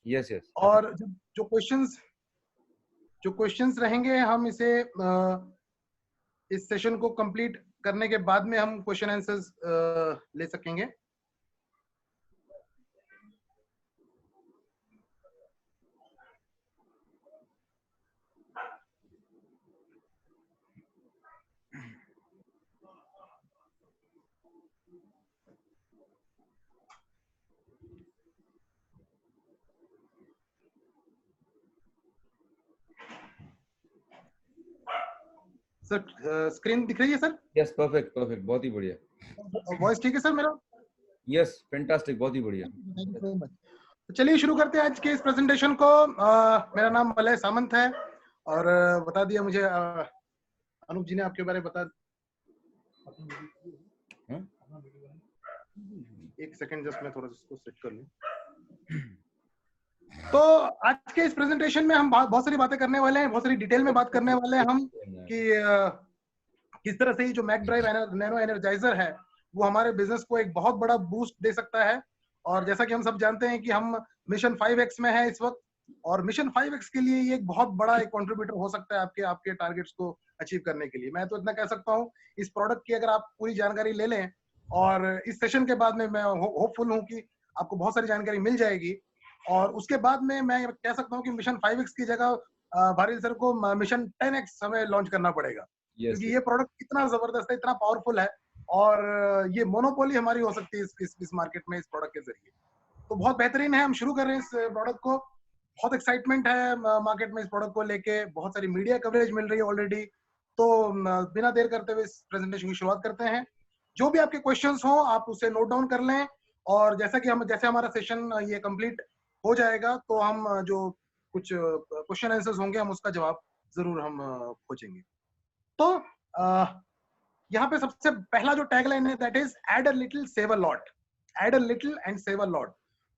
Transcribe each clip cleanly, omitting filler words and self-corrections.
Yes yes. और जो questions रहेंगे, हम इसे इस सेशन को कंप्लीट करने के बाद में हम क्वेश्चन आंसर्स ले सकेंगे। सर स्क्रीन दिख रही है सर? यस, परफेक्ट परफेक्ट, बहुत ही बढ़िया। वॉइस ठीक है सर मेरा? यस, फैंटास्टिक, बहुत ही बढ़िया। Thank you so much. तो चलिए शुरू करते हैं आज के इस प्रेजेंटेशन को। मेरा नाम मलय सामंत है और बता दिया मुझे अनूप जी ने आपके बारे में बता। एक सेकंड, जस्ट मैं थोड़ा इसको सेट कर लूं। तो आज के इस प्रेजेंटेशन में हम बहुत सारी बातें करने वाले हैं, बहुत सारी डिटेल में बात करने वाले हैं हम कि किस तरह से ये जो मैक ड्राइव नैनो एनर्जाइजर है वो हमारे बिजनेस को एक बहुत बड़ा बूस्ट दे सकता है। और जैसा कि हम सब जानते हैं कि हम मिशन 5x में है इस वक्त, और मिशन 5x के लिए ये एक बहुत बड़ा एक कंट्रीब्यूटर हो सकता है आपके आपके टारगेट्स को अचीव करने के लिए। मैं तो इतना कह सकता हूँ, इस प्रोडक्ट की अगर आप पूरी जानकारी ले लें, और इस सेशन के बाद में मैं होपफुल हूँ कि आपको बहुत सारी जानकारी मिल जाएगी, और उसके बाद में मैं कह सकता हूँ कि मिशन 5x की जगह भारत सर को मिशन 10x हमें लॉन्च करना पड़ेगा। क्योंकि ये प्रोडक्ट इतना जबरदस्त है, इतना पावरफुल है, और ये मोनोपोली हमारी हो सकती है इस मार्केट में इस प्रोडक्ट के जरिए। तो बहुत बेहतरीन है, हम शुरू कर रहे हैं इस प्रोडक्ट को। बहुत एक्साइटमेंट है मार्केट में इस प्रोडक्ट को लेके, बहुत सारी मीडिया कवरेज मिल रही है ऑलरेडी। तो बिना देर करते हुए इस प्रेजेंटेशन की शुरुआत करते हैं। जो भी आपके क्वेश्चंस हो आप उसे नोट डाउन कर लें, और जैसे हमारा सेशन ये कंप्लीट हो जाएगा तो हम जो कुछ क्वेश्चन आंसर्स होंगे हम उसका जवाब जरूर हम खोजेंगे। तो यहाँ पे सबसे पहला जो टैगलाइन है that is add a little save a lot. Add a little and save a lot.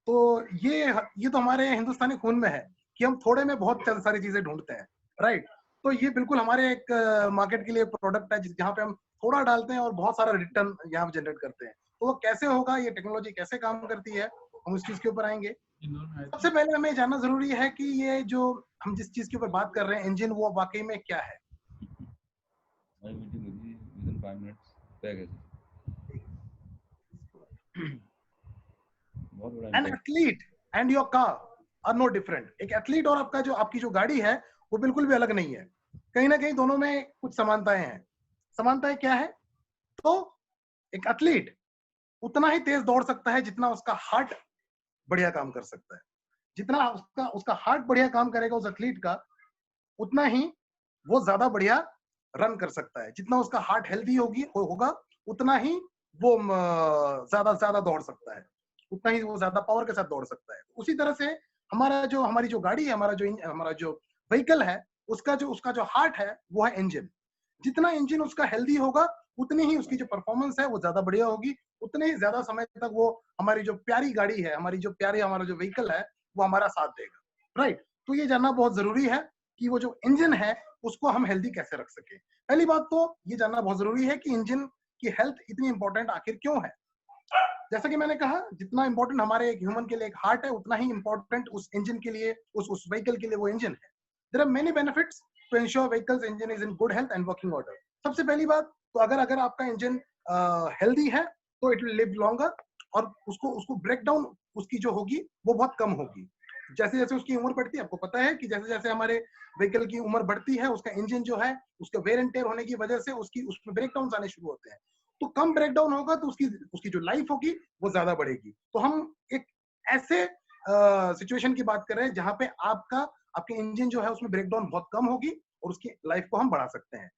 तो ये तो हमारे हिंदुस्तानी खून में है कि हम थोड़े में बहुत सारी चीजें ढूंढते हैं, राइट? तो ये बिल्कुल हमारे एक मार्केट के लिए प्रोडक्ट है जहाँ पे हम थोड़ा डालते हैं और बहुत सारा रिटर्न यहाँ जनरेट करते हैं। तो वो कैसे होगा, ये टेक्नोलॉजी कैसे काम करती है, हम उस चीज के ऊपर आएंगे। सबसे पहले हमें जानना जरूरी है कि ये जो हम जिस चीज के ऊपर बात कर रहे हैं इंजन, वो वाकई में क्या है। An athlete and your car are no different. एक एथलीट और आपकी जो गाड़ी है वो बिल्कुल भी अलग नहीं है। कहीं ना कहीं दोनों में कुछ समानताएं हैं। समानताएं क्या है? तो एक एथलीट उतना ही तेज दौड़ सकता है जितना उसका हार्ट बढ़िया काम कर सकता है। जितना उसका हार्ट बढ़िया काम करेगा उस एथलीट का, उतना ही वो ज्यादा बढ़िया रन कर सकता है। जितना उसका हार्ट हेल्दी होगा उतना ही वो ज्यादा ज्यादा दौड़ सकता है, उतना ही वो ज्यादा पावर के साथ दौड़ सकता है। उसी तरह से हमारी जो गाड़ी है, हमारा जो व्हीकल है, उसका जो हार्ट है वो है इंजन। जितना इंजन उसका हेल्दी होगा उतनी ही उसकी जो परफॉर्मेंस है वो ज्यादा बढ़िया होगी, उतने ही ज्यादा समय तक वो हमारी जो प्यारी गाड़ी है, हमारा जो व्हीकल है वो हमारा साथ देगा, राइट? तो ये जानना बहुत जरूरी है कि वो जो इंजन है उसको हम हेल्दी कैसे रख सके। पहली बात तो ये जानना बहुत जरूरी है कि इंजन की हेल्थ इतनी इंपॉर्टेंट आखिर क्यों है। जैसा कि मैंने कहा, जितना इंपॉर्टेंट हमारे एक ह्यूमन के लिए एक हार्ट है, उतना ही इंपॉर्टेंट उस इंजन के लिए, उस व्हीकल के लिए वो इंजन है। There are many benefits to ensure vehicle's engine is in good health and working order. सबसे पहली बात तो अगर आपका इंजन हेल्दी है तो इट विल लिव लॉन्गर, और उसको ब्रेक डाउन उसकी जो होगी वो बहुत कम होगी। जैसे जैसे उसकी उम्र बढ़ती है, आपको पता है कि जैसे जैसे हमारे व्हीकल की उम्र बढ़ती है, उसका इंजन जो है उसके वेयर एंड टेयर होने की वजह से उसमें ब्रेक डाउन आने शुरू होते हैं। तो कम ब्रेक डाउन होगा तो उसकी जो लाइफ होगी वो ज्यादा बढ़ेगी। तो हम एक ऐसे सिचुएशन की बात कर रहे हैं जहां पे आपके इंजन जो है उसमें ब्रेक डाउन बहुत कम होगी और उसकी लाइफ को हम बढ़ा सकते हैं।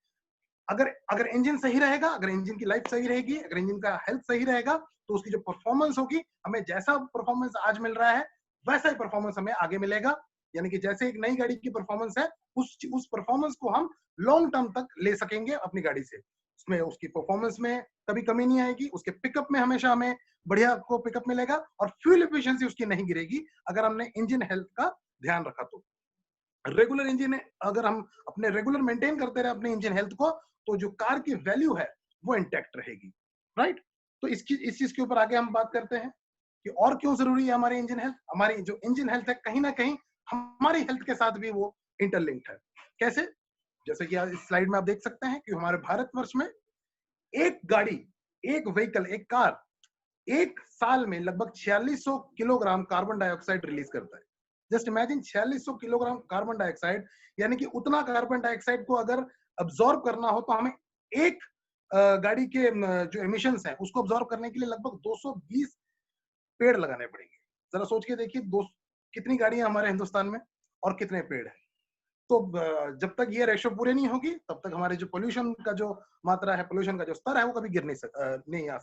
अगर अगर इंजन सही रहेगा, अगर इंजन की लाइफ सही रहेगी, अगर इंजन का हेल्थ सही रहेगा, तो उसकी जो परफॉर्मेंस होगी, हमें जैसा परफॉर्मेंस आज मिल रहा है वैसा ही परफॉर्मेंस हमें आगे मिलेगा। यानी कि जैसे एक नई गाड़ी की परफॉर्मेंस है, उस परफॉर्मेंस को हम लॉन्ग टर्म तक ले सकेंगे अपनी गाड़ी से। उसमें उसकी परफॉर्मेंस में कभी कमी नहीं आएगी, उसके पिकअप में हमेशा हमें बढ़िया आपको पिकअप मिलेगा, और फ्यूल एफिशिएंसी उसकी नहीं गिरेगी अगर हमने इंजन हेल्थ का ध्यान रखा तो। रेगुलर इंजन अगर हम अपने रेगुलर मेंटेन करते रहे अपने इंजन हेल्थ को, तो जो कार की वैल्यू है वो इंटैक्ट रहेगी, राइट? तो इस चीज के ऊपर आगे हम बात करते हैं। कि और क्यों जरूरी है हमारी इंजन हेल्थ। हमारी जो इंजन हेल्थ है कहीं ना कहीं हमारी हेल्थ के साथ भी वो इंटरलिंक्ड है। कैसे? जैसे कि इस स्लाइड में आप देख सकते हैं कि हमारे भारतवर्ष में एक गाड़ी, एक व्हीकल, एक कार एक साल में लगभग 4600 किलोग्राम कार्बन डाइऑक्साइड रिलीज करता है। Just imagine 4600 kilogram carbon dioxide, यानी कि उतना कार्बन डाइऑक्साइड को अगर अब्सॉर्ब करना हो तो हमें एक गाड़ी के जो एमिशंस हैं उसको अब्सॉर्ब करने के लिए लगभग 220 पेड़ लगाने पड़ेंगे। जरा सोच के देखिए, दो कितनी गाड़ियां हमारे हिंदुस्तान में और कितने पेड़ हैं। तो जब तक ये रेशो पूरे नहीं होगी तब तक हमारे जो पोल्यूशन का जो मात्रा है, पोल्यूशन का जो स्तर है वो कभी गिर नहीं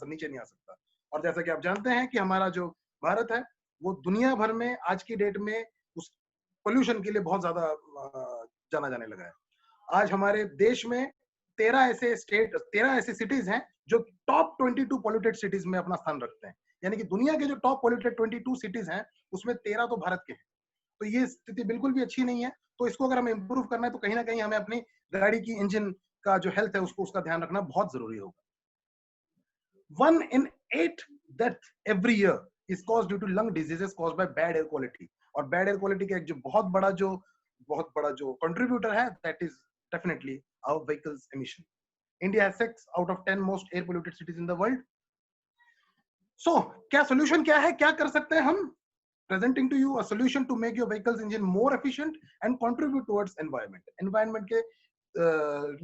नीचे नहीं आ सकता। और जैसा कि आप जानते हैं कि हमारा जो भारत है वो दुनिया भर में आज की डेट में उस पोल्यूशन के लिए बहुत ज्यादा जाना जाने लगा है। आज हमारे देश में 13 ऐसे सिटीज हैं जो टॉप 22 पॉल्यूटेड सिटीज में अपना स्थान रखते हैं। यानी कि दुनिया के जो टॉप पॉल्यूटेड 22 सिटीज हैं उसमें 13 तो भारत के हैं। तो ये स्थिति बिल्कुल भी अच्छी नहीं है। तो इसको अगर हमें इंप्रूव करना है तो कहीं ना कहीं हमें अपनी गाड़ी की इंजन का जो हेल्थ है उसका ध्यान रखना बहुत जरूरी होगा। 1 in 8 death every year is caused due to lung diseases caused by bad air quality। और बैड एयर क्वालिटी का एक जो बहुत बड़ा जो कंट्रीब्यूटर है that is definitely our vehicles emission. India has 6 out of 10 most air polluted cities in the world. So क्या solution क्या है, क्या कर सकते हैं हम? Presenting to you a solution to make your vehicle's engine more efficient and contribute towards environment। Environment के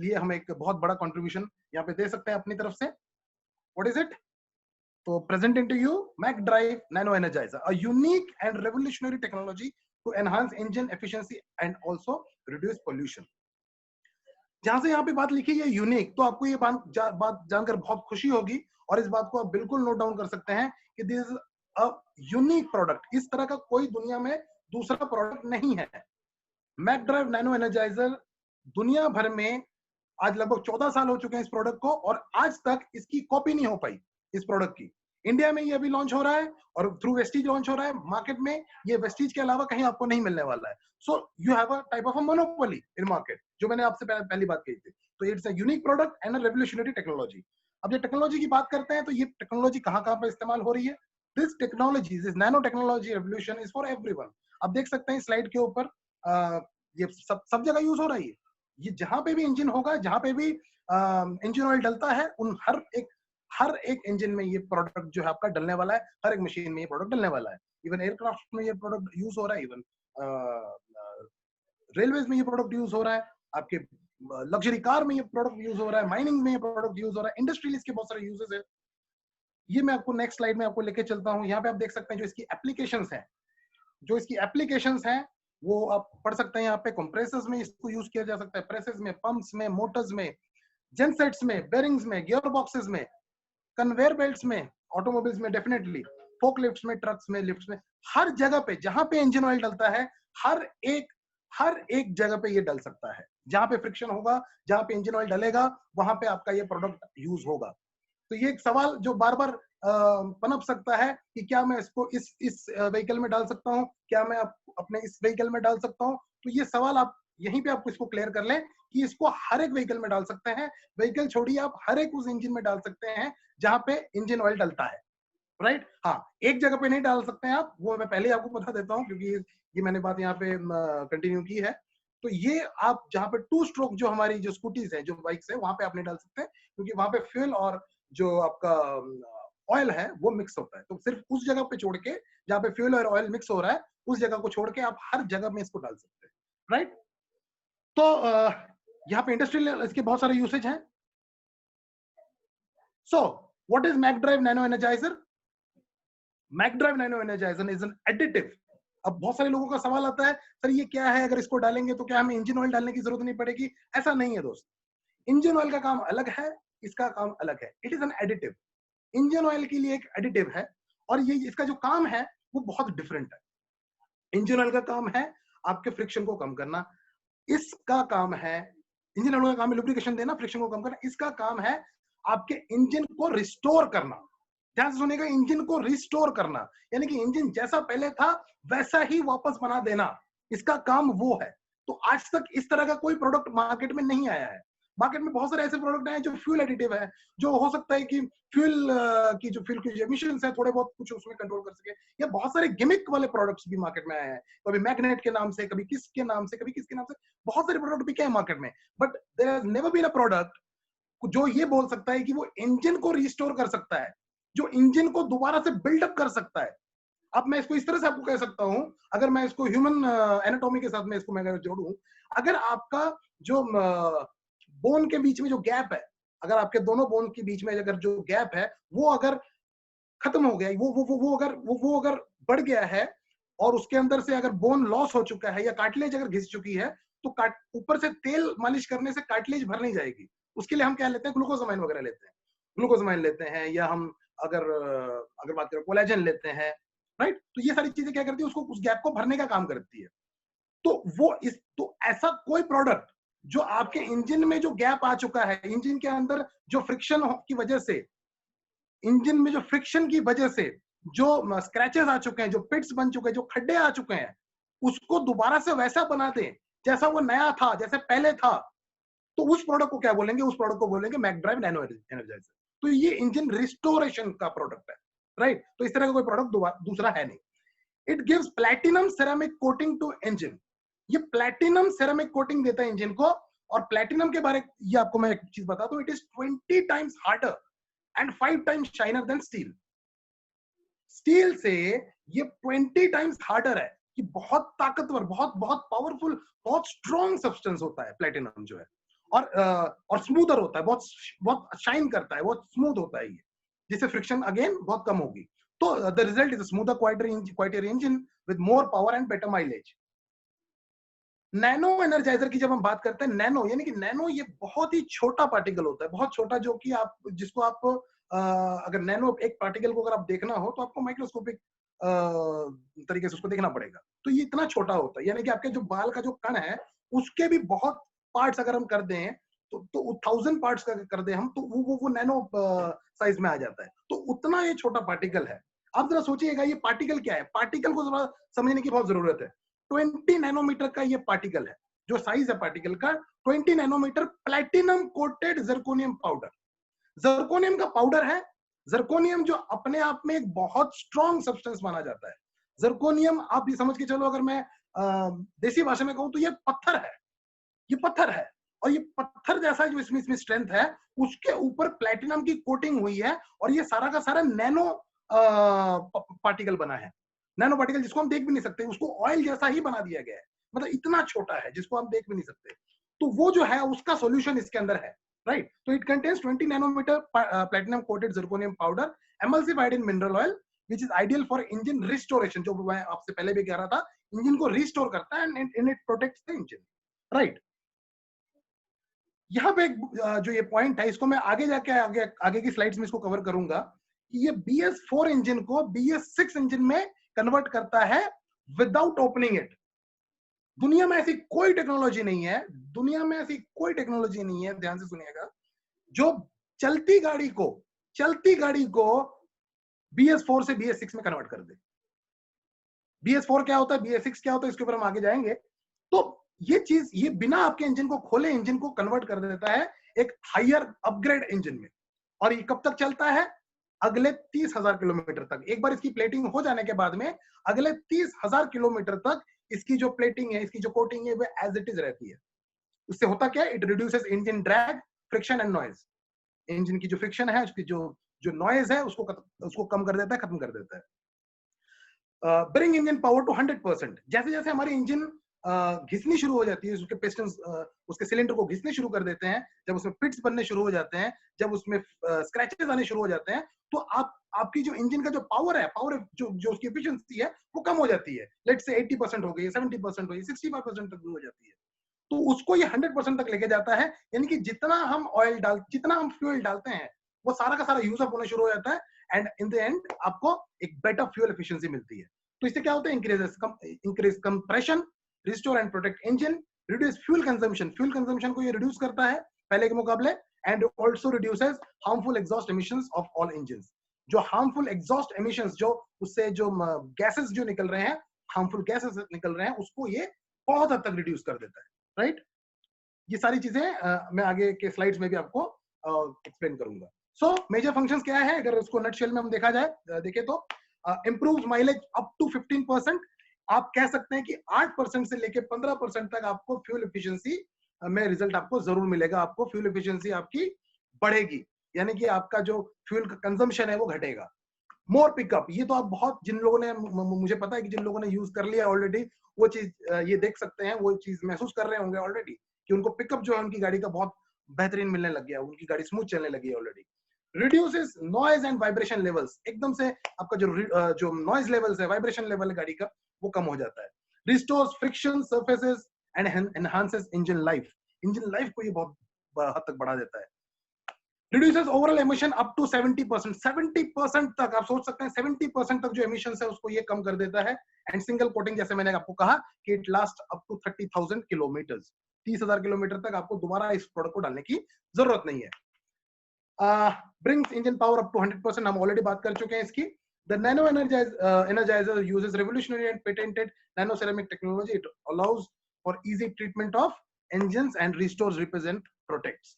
लिए हम एक बहुत बड़ा contribution यहाँ पे दे सकते हैं अपनी तरफ से। What is it? तो presenting to you MacDrive Nano Energizer, a unique and revolutionary technology to enhance engine efficiency and also reduce pollution। जहां से यहाँ पे बात लिखी है यूनिक, तो आपको ये बात जानकर बहुत खुशी होगी और इस बात को आप बिल्कुल नोट डाउन कर सकते हैं कि this is a unique product. इस तरह का कोई दुनिया में दूसरा प्रोडक्ट नहीं है। मैकडराइव नैनो एनर्जाइजर दुनिया भर में आज लगभग 14 साल हो चुके हैं इस प्रोडक्ट को और आज तक इसकी कॉपी नहीं हो पाई इस प्रोडक्ट की। इंडिया में ये अभी लॉन्च हो रहा है और थ्रू वेस्टीज लॉन्च हो रहा है। मार्केट में ये वेस्टीज के अलावा कहीं आपको नहीं मिलने वाला है। So you have a type of a monopoly in market, जो मैंने आपसे पहली बात कही थी। तो it's a unique product and a revolutionary technology. अब ये टेक्नोलॉजी की बात करते हैं तो ये टेक्नोलॉजी कहाँ कहाँ पर इस्तेमाल हो रही है? This technology, this nano technology revolution is for everyone. आप देख सकते हैं स्लाइड के ऊपर ये सब जगह यूज हो रही है। ये जहां पे भी इंजन होगा, जहां पे भी इंजन ऑयल डलता है, उन हर एक इंजन में ये प्रोडक्ट जो है आपका डलने वाला है। हर एक मशीन में ये प्रोडक्ट डलने वाला है। इवन एयरक्राफ्ट में ये प्रोडक्ट यूज हो रहा है, इवन रेलवेज में ये प्रोडक्ट यूज हो रहा है, आपके लग्जरी कार में ये प्रोडक्ट यूज हो रहा है, माइनिंग में ये प्रोडक्ट यूज हो रहा है, इंडस्ट्रियल इसके बहुत सारे यूजेस है। ये मैं आपको नेक्स्ट स्लाइड में आपको लेके चलता हूँ। यहाँ पे आप देख सकते हैं जो इसकी एप्लीकेशंस हैं, वो आप पढ़ सकते हैं। यहाँ पे कंप्रेसर्स में इसको यूज किया जा सकता है, प्रेसेस में, पंप्स में, मोटर्स में, जेनसेट्स में, बेरिंग्स में, गियर बॉक्सेस में, कन्वेयर बेल्ट्स में, ऑटोमोबाइल्स में डेफिनेटली, फोकलिफ्ट्स में, ट्रक्स में, लिफ्ट्स में, हर जगह पे जहां पे इंजन ऑयल डलता है, हर एक जगह पे ये डल सकता है। जहां पे फ्रिक्शन होगा, जहां पे इंजन ऑयल डलेगा, वहां पे आपका ये प्रोडक्ट यूज होगा। तो ये एक सवाल जो बार बार पनप सकता है कि क्या मैं इसको इस व्हीकल में डाल सकता हूँ, क्या मैं अपने इस व्हीकल में डाल सकता हूँ? तो ये सवाल आप यहीं पे आपको इसको क्लियर कर लें कि इसको हर एक व्हीकल में डाल सकते हैं। व्हीकल छोड़िए, आप हर एक उस इंजन में डाल सकते हैं जहां पे इंजन ऑयल डलता है, राइट? हाँ, एक जगह पे नहीं डाल सकते हैं आप, वो मैं पहले आपको बता देता हूँ क्योंकि ये मैंने बात यहाँ पे कंटिन्यू की है। तो ये आप जहाँ पे 2 स्ट्रोक जो हमारी जो स्कूटीज है, जो बाइक्स है, वहां पे आप नहीं डाल सकते क्योंकि वहां पे फ्यूल और जो आपका ऑयल है वो मिक्स होता है। तो सिर्फ उस जगह पे छोड़ के जहाँ पे फ्यूल और ऑयल मिक्स हो रहा है, उस जगह को छोड़ के आप हर जगह में इसको डाल सकते हैं, राइट? तो यहाँ पे इंडस्ट्रियल इसके बहुत सारे यूसेज हैं। So what is McDrive nano energizer? McDrive nano energizer is an additive. अब बहुत सारे लोगों का सवाल आता है, सर ये क्या है, अगर इसको डालेंगे तो क्या हमें इंजन ऑयल डालने की जरूरत नहीं पड़ेगी? ऐसा नहीं है दोस्त। इंजन ऑयल का काम अलग है, इसका काम अलग है। It is an additive. Engine oil के लिए एक एडिटिव है और ये इसका जो काम है वो बहुत डिफरेंट है। इंजन ऑयल का काम है आपके फ्रिक्शन को कम करना। इसका काम है, इंजन ऑयल का काम है लुब्रिकेशन देना, फ्रिक्शन को कम करना। इसका काम है आपके इंजन को रिस्टोर करना। ध्यान से सुनिएगा, इंजन को रिस्टोर करना, यानी कि इंजन जैसा पहले था वैसा ही वापस बना देना। इसका काम वो है। तो आज तक इस तरह का कोई प्रोडक्ट मार्केट में नहीं आया है। मार्केट में बहुत सारे ऐसे प्रोडक्ट हैं जो फ्यूल एडिटिव है, जो हो सकता है कि फ्यूल की जो फ्यूल की जो एमिशंस है थोड़े बहुत कुछ उसमें कंट्रोल कर सके। या बहुत सारे गिमिक वाले प्रोडक्ट्स भी मार्केट में आए हैं, कभी मैग्नेट के नाम से, कभी किसके नाम से, कभी किसके नाम से, बहुत सारे प्रोडक्ट बिके हैं मार्केट में। But there has never been a product जो ये बोल सकता है कि वो इंजन को रिस्टोर कर सकता है, जो इंजन को दोबारा से बिल्डअप कर सकता है। अब मैं इसको इस तरह से आपको कह सकता हूं, अगर मैं इसको ह्यूमन एनाटॉमी के साथ में इसको मैं अगर जोड़ूं, अगर आपका जो बोन के बीच में जो गैप है, अगर आपके दोनों बोन के बीच में अगर जो गैप है वो अगर खत्म हो गया, वो अगर बढ़ गया है और उसके अंदर से अगर बोन लॉस हो चुका है या कार्टिलेज अगर घिस चुकी है, तो ऊपर से तेल मालिश करने से कार्टिलेज भर नहीं जाएगी। उसके लिए हम क्या लेते हैं, ग्लूकोजामाइन वगैरह लेते हैं, ग्लूकोजामाइन लेते हैं, या हम अगर अगर बात करें कोलेजन लेते हैं, राइट। तो ये सारी चीजें क्या करती है, उसको उस गैप को भरने का काम करती है। तो ऐसा कोई प्रोडक्ट जो आपके इंजन में जो गैप आ चुका है, इंजन के अंदर जो फ्रिक्शन की वजह से, इंजन में जो फ्रिक्शन की वजह से जो स्क्रैचेस आ चुके हैं, जो पिट्स बन चुके हैं, जो खड्डे आ चुके हैं, उसको दोबारा से वैसा बना दें जैसा वो नया था, जैसे पहले था, तो उस प्रोडक्ट को क्या बोलेंगे, उस प्रोडक्ट को बोलेंगे मैकड्राइव नैनो एनर्जाइजर। तो ये इंजन रिस्टोरेशन का प्रोडक्ट है, राइट। तो इस तरह का कोई प्रोडक्ट दूसरा है नहीं। It gives platinum ceramic coating to engine. ये प्लैटिनम सेरामिक कोटिंग देता है इंजन को। और प्लैटिनम के बारे ये आपको मैं एक चीज बताता हूं, it is 20 times harder and 5 times shinier than steel. Steel से ये 20 टाइम्स हार्डर है, कि बहुत ताकतवर, बहुत बहुत पावरफुल, बहुत स्ट्रॉन्ग सब्सटेंस होता है प्लैटिनम जो है। और स्मूदर होता है, बहुत बहुत शाइन करता है, बहुत स्मूथ होता है ये, जिससे फ्रिक्शन अगेन बहुत कम होगी। तो the result is smoother quieter engine with more power and better mileage. Nano energiser की जब हम बात करते हैं, नैनो यानी कि नैनो ये बहुत ही छोटा पार्टिकल होता है, बहुत छोटा, जो कि आप जिसको आप अगर नैनो एक पार्टिकल को अगर आप देखना हो तो आपको माइक्रोस्कोपिक तरीके से उसको देखना पड़ेगा। तो ये इतना छोटा होता है, यानी कि आपके जो बाल का जो कण है उसके भी बहुत पार्ट्स अगर हम कर दें, तो 1000 पार्ट्स का कर दें हम, तो वो नैनो साइज में आ जाता है। तो उतना ये छोटा पार्टिकल है। आप जरा सोचिएगा ये पार्टिकल क्या है, पार्टिकल को जरा समझने की बहुत जरूरत है। 20 नैनोमीटर का ये पार्टिकल है, जो साइज है पार्टिकल का 20 nanometer platinum coated zirconium powder. Zirconium का पाउडर है। जर्कोनियम जो अपने आप में एक बहुत स्ट्रॉन्ग सब्सटेंस माना जाता है। जर्कोनियम आप ये समझ के चलो, अगर मैं देसी भाषा में कहूं तो ये पत्थर है, ये पत्थर है। और ये पत्थर जैसा जो इसमें स्ट्रेंथ है, उसके ऊपर प्लैटिनम की कोटिंग हुई है, और ये सारा का सारा नैनो पार्टिकल बना है। नैनो पार्टिकल जिसको हम देख भी नहीं सकते, उसको ऑयल जैसा ही बना दिया गया है, मतलब इतना छोटा है जिसको हम देख भी नहीं सकते। तो वो जो है उसका सॉल्यूशन इसके अंदर है, राइट। तो it contains 20 nanometer platinum coated zirconium powder emulsified in mineral oil which is ideal for engine restoration। जो मैं आपसे पहले भी कह रहा था, इंजन को रिस्टोर करता है and it protects the engine, right. यहाँ पे एक जो ये पॉइंट है, इसको मैं आगे जाके आगे की स्लाइड्स में इसको कवर करूंगा, कि ये BS4 इंजन को BS6 इंजन में कन्वर्ट करता है विदाउट ओपनिंग इट। दुनिया में ऐसी कोई टेक्नोलॉजी नहीं है, दुनिया में ऐसी कोई टेक्नोलॉजी नहीं है, ध्यान से सुनिएगा, जो चलती गाड़ी को BS4 से BS6 में कन्वर्ट कर दे। BS4 क्या होता है, BS6 क्या होता है, इसके ऊपर हम आगे जाएंगे। तो ये चीज, ये बिना आपके इंजन को खोले इंजन को कन्वर्ट कर देता है एक हायर अपग्रेड इंजन में। और ये कब तक चलता है, अगले 30,000 किलोमीटर तक। एक बार इसकी प्लेटिंग हो जाने के बाद में अगले 30,000 किलोमीटर तक इसकी जो प्लेटिंग है, इसकी जो कोटिंग है, वो एज इट इज रहती है। उससे होता क्या है, it reduces engine drag, friction and noise. Engine की जो फ्रिक्शन है, उसकी जो नॉइज है, उसको कम कर देता है, खत्म कर देता है। Bring engine power to 100%। जैसे जैसे हमारी इंजन घिसनी शुरू हो जाती है, उसके पिस्टन उसके सिलेंडर को घिसने शुरू कर देते हैं, जब उसमें पिट्स बनने शुरू हो जाते हैं, जब उसमें स्क्रैचेस आने शुरू हो जाते हैं, तो आपकी जो इंजन का जो पावर है, जो उसकी एफिशिएंसी है, वो कम हो जाती है। लेट्स से 80% हो गई, 70% हो गई, 65% तक भी हो जाती है। तो उसको ये 100% तक लेके जाता है, यानी कि जितना हम फ्यूल डालते हैं, वो सारा का सारा यूज अप होना शुरू हो जाता है, एंड इन द एंड आपको एक बेटर फ्यूल एफिशिएंसी मिलती है। तो इससे क्या होता है, increase compression, restore and protect engine, reduce fuel consumption को ये रिड्यूस करता है पहले के मुकाबले, and also reduces harmful exhaust emissions of all engines. जो हार्मफुल एग्जॉस्ट एमिशंस, जो उससे जो गैसेस जो निकल रहे हैं, हार्मफुल गैसेस निकल रहे हैं, उसको ये बहुत हद तक रिड्यूस कर देता है, राइट। ये सारी चीजें मैं आगे के स्लाइड्स में भी आपको एक्सप्लेन करूंगा। सो मेजर फंक्शंस क्या है, अगर उसको नटशेल में हम देखा जाए, देखें तो इम्प्रूव्स माइलेज अप टू 15%। आप कह सकते हैं कि 8% से लेके 15% तक आपको फ्यूल एफिशिएंसी में रिजल्ट आपको जरूर मिलेगा। आपको फ्यूल एफिशिएंसी आपकी बढ़ेगी, यानी कि आपका जो फ्यूल का कंजम्पशन है वो घटेगा। मोर पिकअप, ये तो आप बहुत, जिन लोगों ने, मुझे पता है कि जिन लोगों ने यूज कर लिया ऑलरेडी, वो चीज ये देख सकते हैं, वो चीज महसूस कर रहे होंगे ऑलरेडी कि उनको पिकअप जो है उनकी गाड़ी का बहुत बेहतरीन मिलने लग गया, उनकी गाड़ी स्मूथ चलने लगी है already. Reduces noise and vibration levels, एकदम से आपका जो नॉइज लेवल्स है, वाइब्रेशन लेवल है गाड़ी का, वो कम हो जाता है। Restores friction surfaces and enhances engine life, engine life को ये बहुत हद तक बढ़ा देता है। Reduces overall emission up to 70%, 70% तक आप सोच सकते हैं, 70% तक जो एमिशन है उसको ये कम कर देता है। एंड सिंगल कोटिंग, जैसे मैंने आपको कहा कि it last up to 30,000 kilometer, 30,000 kilometer तक आपको दोबारा इस प्रोडक्ट को डालने की जरूरत नहीं है। Brings engine power up to 100%, हम ऑलरेडी बात कर चुके हैं इसकी। The nano energizer uses revolutionary and patented nanoceramic technology. It allows for easy treatment of engines and restores, represent, protects.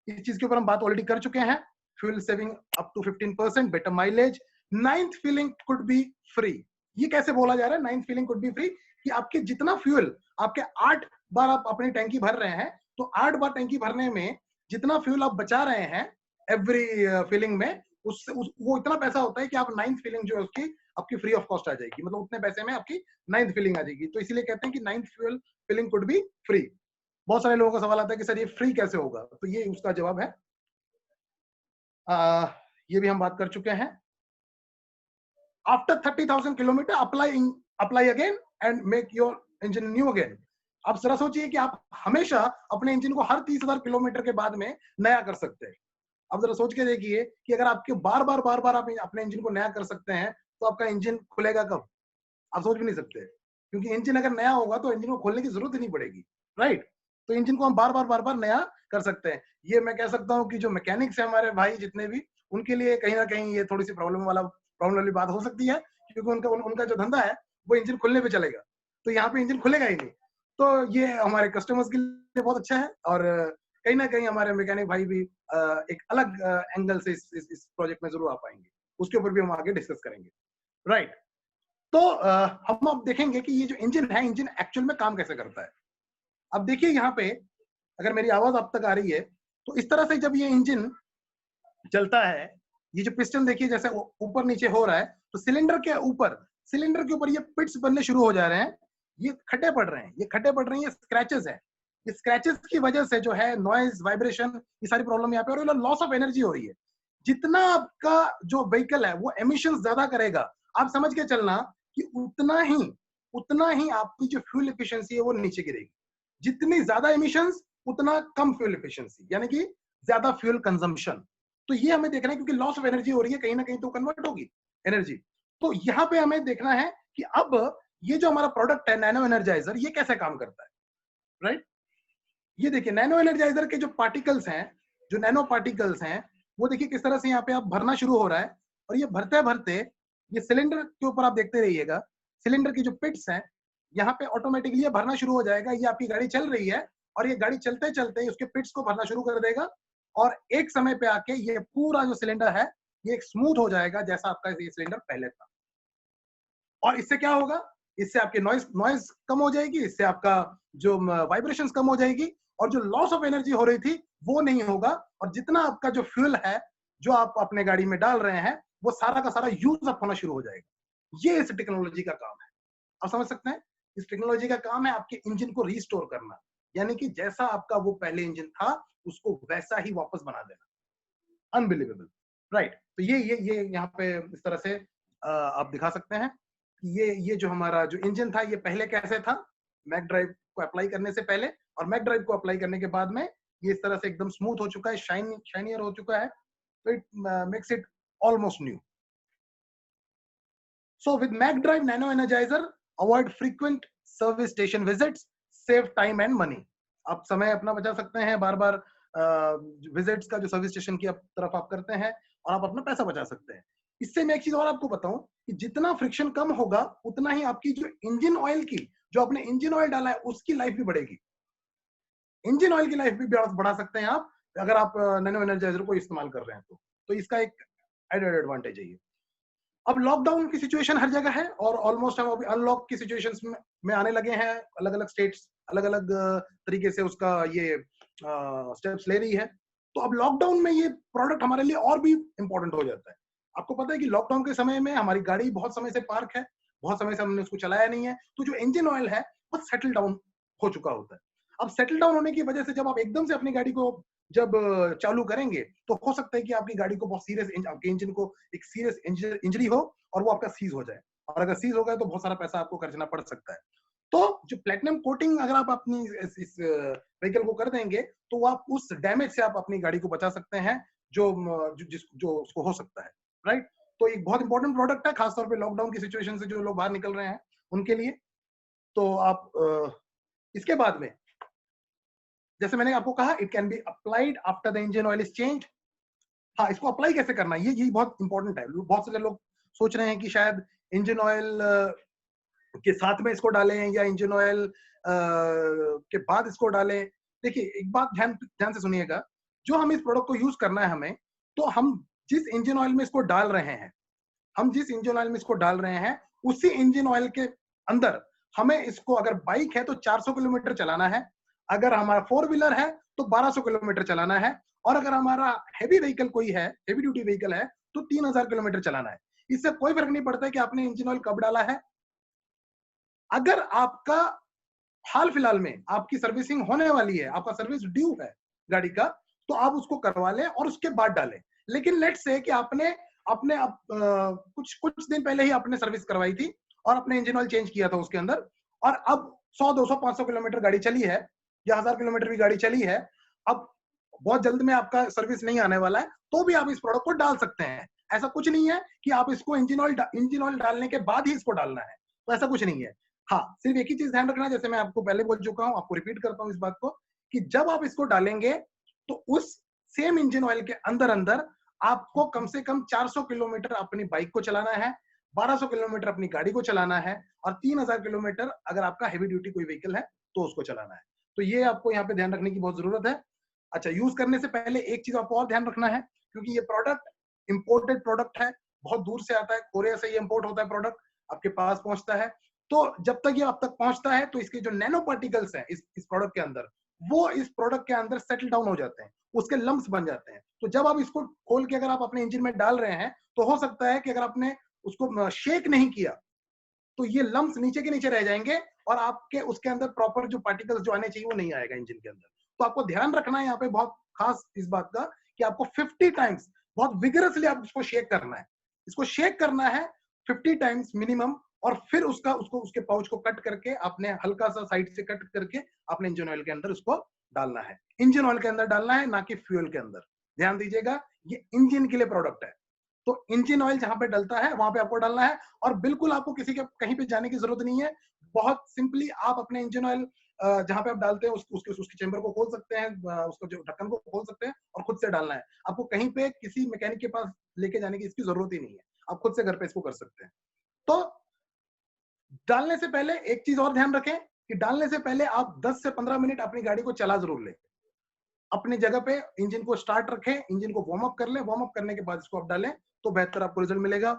इस चीज के ऊपर हम बात ऑलरेडी कर चुके हैं। Fuel saving up to 15%, better mileage, ninth filling could be free. ये कैसे बोला जा रहा है ninth filling could be free? कि आपके जितना फ्यूल, आपके 8 बार आप अपनी टैंकी भर रहे हैं, तो 8 बार टैंकी भरने में जितना फ्यूल आप बचा रहे हैं एवरी फिलिंग में, वो इतना पैसा होता है कि आप नाइन्थ फिलिंग जो है उसकी आपकी फ्री ऑफ कॉस्ट आ जाएगी, मतलब उतने पैसे में आपकी नाइन्थ फिलिंग आ जाएगी। तो इसीलिए कहते हैं कि ninth fuel filling could be free. बहुत सारे लोगों का सवाल आता है कि सर ये फ्री कैसे होगा, तो ये उसका जवाब है। ये भी हम बात कर चुके हैं। After 30,000 kilometre apply again and make your engine new again. आप जरा सोचिए कि आप हमेशा अपने इंजन को हर 30,000 किलोमीटर के बाद में नया कर सकते हैं। आप जरा सोच के देखिए कि अगर आपके बार बार आप अपने इंजन को नया कर सकते हैं, तो आपका इंजन खुलेगा कब? आप सोच भी नहीं सकते, क्योंकि इंजन अगर नया होगा तो इंजन को खोलने की जरूरत ही नहीं पड़ेगी, राइट? तो इंजन को हम बार बार नया कर सकते हैं। ये मैं कह सकता हूँ कि जो मैकेनिक्स है हमारे भाई जितने भी, उनके लिए कहीं ना कहीं ये थोड़ी सी प्रॉब्लम वाली बात हो सकती है, क्योंकि उनका जो धंधा है वो इंजन खुलने पे चलेगा, तो यहाँ पे इंजन खुलेगा ही नहीं। तो ये हमारे कस्टमर्स के लिए बहुत अच्छा है, और कहीं ना कहीं हमारे मैकेनिक भाई भी एक अलग एंगल से इस प्रोजेक्ट में जरूर आ पाएंगे। उसके ऊपर भी हम आगे डिस्कस करेंगे, राइट? तो हम अब देखेंगे कि ये जो इंजन है, इंजन एक्चुअल में काम कैसे करता है। अब देखिए यहाँ पे, अगर मेरी आवाज आप तक आ रही है, तो इस तरह से जब ये इंजन चलता है, ये जो पिस्टन देखिए जैसे ऊपर नीचे हो रहा है, तो सिलेंडर के ऊपर ये पिट्स बनने शुरू हो जा रहे हैं, ये खड्डे पड़ रहे हैं, ये स्क्रैचेस है। ये स्क्रैचेस की वजह से जो है नॉइज, वाइब्रेशन, ये सारी प्रॉब्लम यहाँ पे, और लॉस ऑफ एनर्जी हो रही है। जितना आपका जो व्हीकल है वो एमिशन ज्यादा करेगा, आप समझ के चलना कि उतना ही आपकी जो फ्यूल एफिशिएंसी है वो नीचे गिरेगी। जितनी ज्यादा एमिशंस, उतना कम फ्यूल एफिशिएंसी, यानी कि ज्यादा फ्यूल कंजम्पशन। तो ये हमें देखना है, क्योंकि लॉस ऑफ एनर्जी हो रही है, कहीं ना कहीं तो कन्वर्ट होगी एनर्जी। तो यहाँ पे हमें देखना है कि अब ये जो हमारा प्रोडक्ट है नैनो एनर्जाइजर, ये कैसे काम करता है, राइट? ये देखिए नैनो एनर्जाइजर के जो पार्टिकल्स हैं, जो नैनो पार्टिकल्स हैं, वो देखिए किस तरह से यहाँ पे आप भरना शुरू हो रहा है, और ये भरते भरते ये सिलेंडर के ऊपर आप देखते रहिएगा, सिलेंडर की जो पिट्स हैं, यहाँ पे ऑटोमेटिकली ये भरना शुरू हो जाएगा। ये आपकी गाड़ी चल रही है, और ये गाड़ी चलते चलते उसके पिट्स को भरना शुरू कर देगा, और एक समय पे आके ये पूरा जो सिलेंडर है ये एक स्मूथ हो जाएगा, जैसा आपका ये सिलेंडर पहले था। और इससे क्या होगा? इससे आपकी नॉइज कम हो जाएगी, इससे आपका जो वाइब्रेशंस कम हो जाएगी, और जो लॉस ऑफ एनर्जी हो रही थी वो नहीं होगा, और जितना आपका जो फ्यूल है जो आप अपने गाड़ी में डाल रहे हैं, वो सारा का सारा यूज अप होना शुरू हो जाएगा। ये इस टेक्नोलॉजी का काम है, आप समझ सकते हैं? इस टेक्नोलॉजी का काम है आपके इंजन को रिस्टोर करना, यानी कि जैसा आपका वो पहले इंजन था उसको वैसा ही वापस बना देना। Unbelievable, right? तो ये यहाँ पे इस तरह से आप दिखा सकते हैं कि ये जो हमारा जो इंजन था, ये पहले कैसे था मैक ड्राइव को अप्लाई करने से पहले, और मैक ड्राइव को अप्लाई करने के बाद में ये इस तरह से एकदम स्मूथ हो चुका है, शाइनियर हो चुका है। तो it makes it almost new. So with Mac Drive Nano Energizer, avoid frequent service station visits, save time and money. आप समय अपना बचा सकते हैं, बार बार विजिट्स का जो सर्विस स्टेशन की तरफ आप करते हैं, और आप अपना पैसा बचा सकते हैं। इससे मैं एक चीज और आपको बताऊं कि जितना फ्रिक्शन कम होगा, उतना ही आपकी जो इंजन ऑयल की, जो आपने इंजन ऑयल डाला है उसकी लाइफ भी बढ़ेगी। इंजन ऑयल की लाइफ भी बढ़ा सकते हैं आप अगर आप नैनो एनर्जाइजर को इस्तेमाल कर रहे हैं तो इसका एक एडेड एडवांटेज है ये। अब लॉकडाउन की सिचुएशन हर जगह है और ऑलमोस्ट हम अभी अनलॉक की सिचुएशंस में आने लगे हैं। अलग अलग स्टेट्स अलग अलग तरीके से उसका ये स्टेप्स ले रही है। तो अब लॉकडाउन में ये प्रोडक्ट हमारे लिए और भी इंपॉर्टेंट हो जाता है। आपको पता है कि लॉकडाउन के समय में हमारी गाड़ी बहुत समय से पार्क है, बहुत समय से हमने उसको चलाया नहीं है, तो जो इंजन ऑयल है वो सेटल डाउन हो चुका होता है। अब सेटल डाउन होने की वजह से जब आप एकदम से अपनी गाड़ी को जब चालू करेंगे तो हो सकता है कि आपकी गाड़ी को बहुत सीरियस आपके इंजन को एक सीरियस इंजरी हो और वो आपका सीज हो जाए, और अगर सीज हो गया तो बहुत सारा पैसा आपको खर्चना पड़ सकता है। तो जो प्लेटिनम कोटिंग अगर आप अपनी इस व्हीकल को कर देंगे तो आप उस डैमेज से आप अपनी गाड़ी को बचा सकते हैं जो उसको हो सकता है, राइट। तो एक बहुत इंपॉर्टेंट प्रोडक्ट है, खासतौर पे लॉकडाउन की सिचुएशन से जो लोग बाहर निकल रहे हैं उनके लिए। तो आप इसके बाद में जैसे मैंने आपको कहा it can be applied after the engine oil is changed. हाँ, इसको अप्लाई कैसे करना है ये बहुत इंपॉर्टेंट है। बहुत सारे लोग सोच रहे हैं कि शायद इंजन ऑयल के साथ में इसको डालें या इंजन ऑयल के बाद इसको डालें। देखिए एक बात ध्यान से सुनिएगा, जो हम इस प्रोडक्ट को यूज करना है हमें, तो हम जिस इंजन ऑयल में इसको डाल रहे हैं, हम जिस इंजन ऑयल में इसको डाल रहे हैं उसी इंजन ऑयल के अंदर हमें इसको, अगर बाइक है तो 400 किलोमीटर चलाना है, अगर हमारा 4 व्हीलर है तो 1200 किलोमीटर चलाना है, और अगर हमारा हैवी व्हीकल कोई है, हैवी ड्यूटी व्हीकल है, तो 3000 किलोमीटर चलाना है। इससे कोई फर्क नहीं पड़ता है कि आपने इंजन ऑयल कब डाला है। अगर आपका हाल फिलहाल में आपकी सर्विसिंग होने वाली है, आपका सर्विस ड्यू है गाड़ी का, तो आप उसको करवा लें और उसके बाद डालें। लेकिन लेट्स से कि आपने अपने कुछ दिन पहले ही आपने सर्विस करवाई थी और अपने इंजन ऑयल चेंज किया था उसके अंदर, और अब 100 200 500 किलोमीटर गाड़ी चली है या 1000 किलोमीटर भी गाड़ी चली है, अब बहुत जल्द में आपका सर्विस नहीं आने वाला है, तो भी आप इस प्रोडक्ट को डाल सकते हैं। ऐसा कुछ नहीं है कि आप इसको इंजन ऑयल डालने के बाद ही इसको डालना है, तो ऐसा कुछ नहीं है। हाँ, सिर्फ एक ही चीज ध्यान रखना, जैसे मैं आपको पहले बोल चुका हूं, आपको रिपीट करता हूं इस बात को, कि जब आप इसको डालेंगे तो उस सेम इंजन ऑयल के अंदर अंदर आपको कम से कम 400 किलोमीटर अपनी बाइक को चलाना है, 1200 किलोमीटर अपनी गाड़ी को चलाना है, और 3000 किलोमीटर अगर आपका हैवी ड्यूटी कोई व्हीकल है तो उसको चलाना है। तो ये आपको यहाँ पे ध्यान रखने की बहुत जरूरत है। अच्छा, यूज करने से पहले एक चीज आपको और ध्यान रखना है, क्योंकि ये प्रोडक्ट इंपोर्टेड प्रोडक्ट है, बहुत दूर से आता है, कोरिया से ये इंपोर्ट होता है प्रोडक्ट, आपके पास पहुंचता है। तो जब तक ये आप तक पहुंचता है तो इसके जो नैनो पार्टिकल्स हैं इस प्रोडक्ट के अंदर, वो इस प्रोडक्ट के अंदर सेटल डाउन हो जाते हैं, उसके लम्प्स बन जाते हैं। तो जब आप इसको खोल के अगर आप अपने इंजन में डाल रहे हैं, तो हो सकता है कि अगर आपने उसको शेक नहीं किया तो ये लम्प्स नीचे के नीचे रह जाएंगे और आपके उसके अंदर प्रॉपर जो पार्टिकल्स जो आने चाहिए वो नहीं आएगा इंजन के अंदर। तो आपको ध्यान रखना है यहाँ पे बहुत खास इस बात का, कि आपको 50 टाइम्स बहुत विगरसली आप इसको शेक करना है। इसको शेक करना है 50 टाइम्स मिनिमम, और फिर उसके पाउच को कट करके आपने हल्का सा साइड से कट करके आपने इंजन ऑयल के अंदर उसको डालना है। इंजन ऑयल के अंदर डालना है, ना कि फ्यूल के अंदर। ध्यान दीजिएगा, ये इंजन के लिए प्रोडक्ट है, तो इंजन ऑयल जहां पे डलता है वहां पे आपको डालना है, और बिल्कुल आपको किसी के कहीं पे जाने की जरूरत नहीं है। बहुत सिंपली आप अपने इंजन ऑयल जहां पे आप डालते हैं उसके चेंबर को खोल सकते हैं, उसको जो ढक्कन को खोल सकते हैं और खुद से डालना है। आपको कहीं पे किसी मैकेनिक के पास लेके जाने की इसकी जरूरत ही नहीं है, आप खुद से घर पे इसको कर सकते हैं। तो डालने से पहले एक चीज और ध्यान रखें कि डालने से पहले आप 10 से 15 मिनट अपनी गाड़ी को चला जरूर लें। अपनी जगह पे इंजन को स्टार्ट रखें, इंजन को वार्म अप कर लें, वार्म अप करने के बाद इसको आप डालें तो बेहतर आपको रिजल्ट मिलेगा।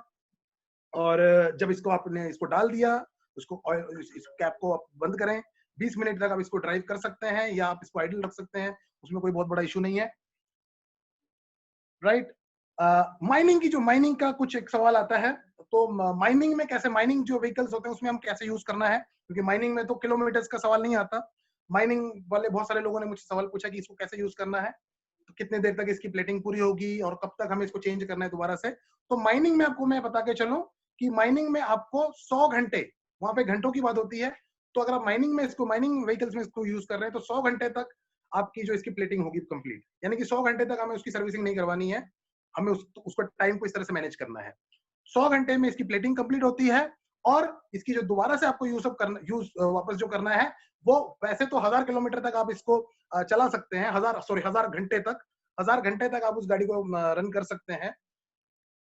और जब इसको आपने इसको डाल दिया, उसको ऑयल इस कैप को आप बंद करें, 20 मिनट तक आप इसको ड्राइव कर सकते हैं या आप इसको आइडल रख सकते हैं, उसमें कोई बहुत बड़ा इशू नहीं है, राइट। माइनिंग का कुछ एक सवाल आता है, तो माइनिंग में कैसे, माइनिंग जो व्हीकल्स होते हैं उसमें हम कैसे यूज करना है, क्योंकि माइनिंग में तो किलोमीटर्स का सवाल नहीं आता। माइनिंग वाले बहुत सारे लोगों ने मुझसे सवाल पूछा कि इसको कैसे यूज करना है, तो कितने देर तक इसकी प्लेटिंग पूरी होगी और कब तक हमें इसको चेंज करना है दोबारा से। तो माइनिंग में आपको मैं बता के चलूं कि माइनिंग में आपको 100 घंटे, वहां पे घंटों की बात होती है, तो अगर आप माइनिंग व्हीकल्स में इसको यूज कर रहे हैं तो 100 घंटे तक आपकी जो इसकी प्लेटिंग होगी कंप्लीट, यानी कि 100 घंटे तक हमें उसकी सर्विसिंग नहीं करवानी है, हमें उसको टाइम को इस तरह से मैनेज करना है। 100 घंटे में इसकी प्लेटिंग कंप्लीट होती है, और इसकी जो दोबारा से आपको यूज वापस जो करना है, वो वैसे तो 1000 किलोमीटर तक आप इसको चला सकते हैं, 1000 घंटे तक, 1000 घंटे तक आप उस गाड़ी को रन कर सकते हैं।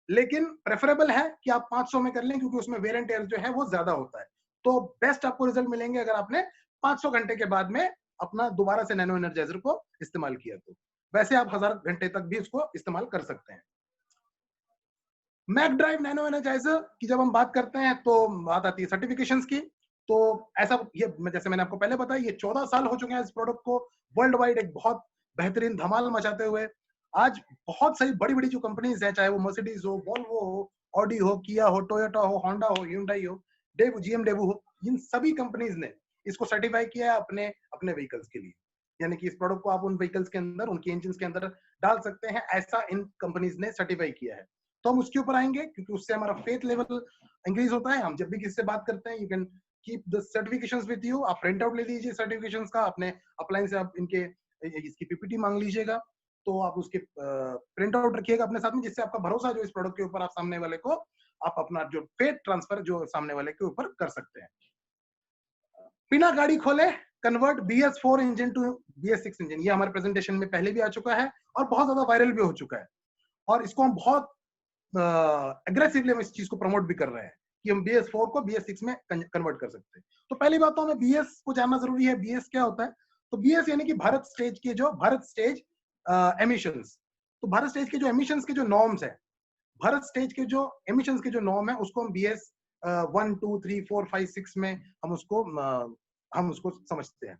लेकिन प्रेफरेबल है कि आप 500 में कर लें, क्योंकि उसमें वेयर एंड टेयर जो है वो ज्यादा होता है। तो बेस्ट आपको रिजल्ट मिलेंगे अगर आपने 500 घंटे के बाद में अपना दोबारा से नैनो एनर्जाइजर को इस्तेमाल किया तो। वैसे आप 1000 घंटे तक भी इसको इस्तेमाल कर सकते हैं। मैक ड्राइव नैनो एनर्जाइजर की जब हम बात करते हैं तो बात आती है सर्टिफिकेशंस की। तो ऐसा ये जैसे मैंने आपको पहले बताया, ये 14 साल हो चुके हैं इस प्रोडक्ट को वर्ल्ड वाइड एक बहुत बेहतरीन धमाल मचाते हुए। आज बहुत सारी बड़ी-बड़ी जो कंपनीज हैं, चाहे वो मर्सिडीज हो, वोल्वो हो, ऑडी हो, किया हो, टोयोटा हो, होंडा हो, hyundai हो, डेव जीएम डेवू हो, इन सभी कंपनीज ने इसको सर्टिफाई किया है अपने अपने व्हीकल्स के लिए। यानी कि इस प्रोडक्ट को आप उन व्हीकल्स के अंदर, उनकी इंजन के अंदर डाल सकते हैं, ऐसा इन कंपनीज ने सर्टिफाई किया है। तो हम उसके ऊपर आएंगे क्योंकि उससे हमारा फेथ लेवल इंक्रीज होता है। हम जब भी किसी से बात करते हैं, you can keep the certifications with you. आप प्रिंट आउट ले लीजिए सर्टिफिकेशंस का, अपने अपलाइन से आप इनके इसकी पीपीटी मांग लीजिएगा, तो आप उसके प्रिंट आउट रखिएगा अपने साथ में, जिससे आपका भरोसा जो इस प्रोडक्ट के ऊपर आप सामने वाले को आप अपना जो फेथ ट्रांसफर जो सामने वाले के ऊपर कर सकते हैं। बिना गाड़ी खोले convert BS4 engine to BS6 engine, ये हमारे प्रेजेंटेशन में पहले भी आ चुका है और बहुत ज्यादा वायरल भी हो चुका है, और इसको हम बहुत एग्रेसिवली हम इस चीज को प्रमोट भी कर रहे हैं कि हम BS4 को BS6 में कन्वर्ट कर सकते हैं। तो पहली बात तो हमें BS को जानना जरूरी है। BS क्या होता है? तो BS यानी कि भारत स्टेज के जो भारत स्टेज एमिशंस। तो भारत स्टेज के जो एमिशंस के जो नॉर्म्स है, भारत स्टेज के जो एमिशंस के जो नॉर्म है, उसको हम BS 1 2 3 4 5 6 में हम उसको समझते हैं।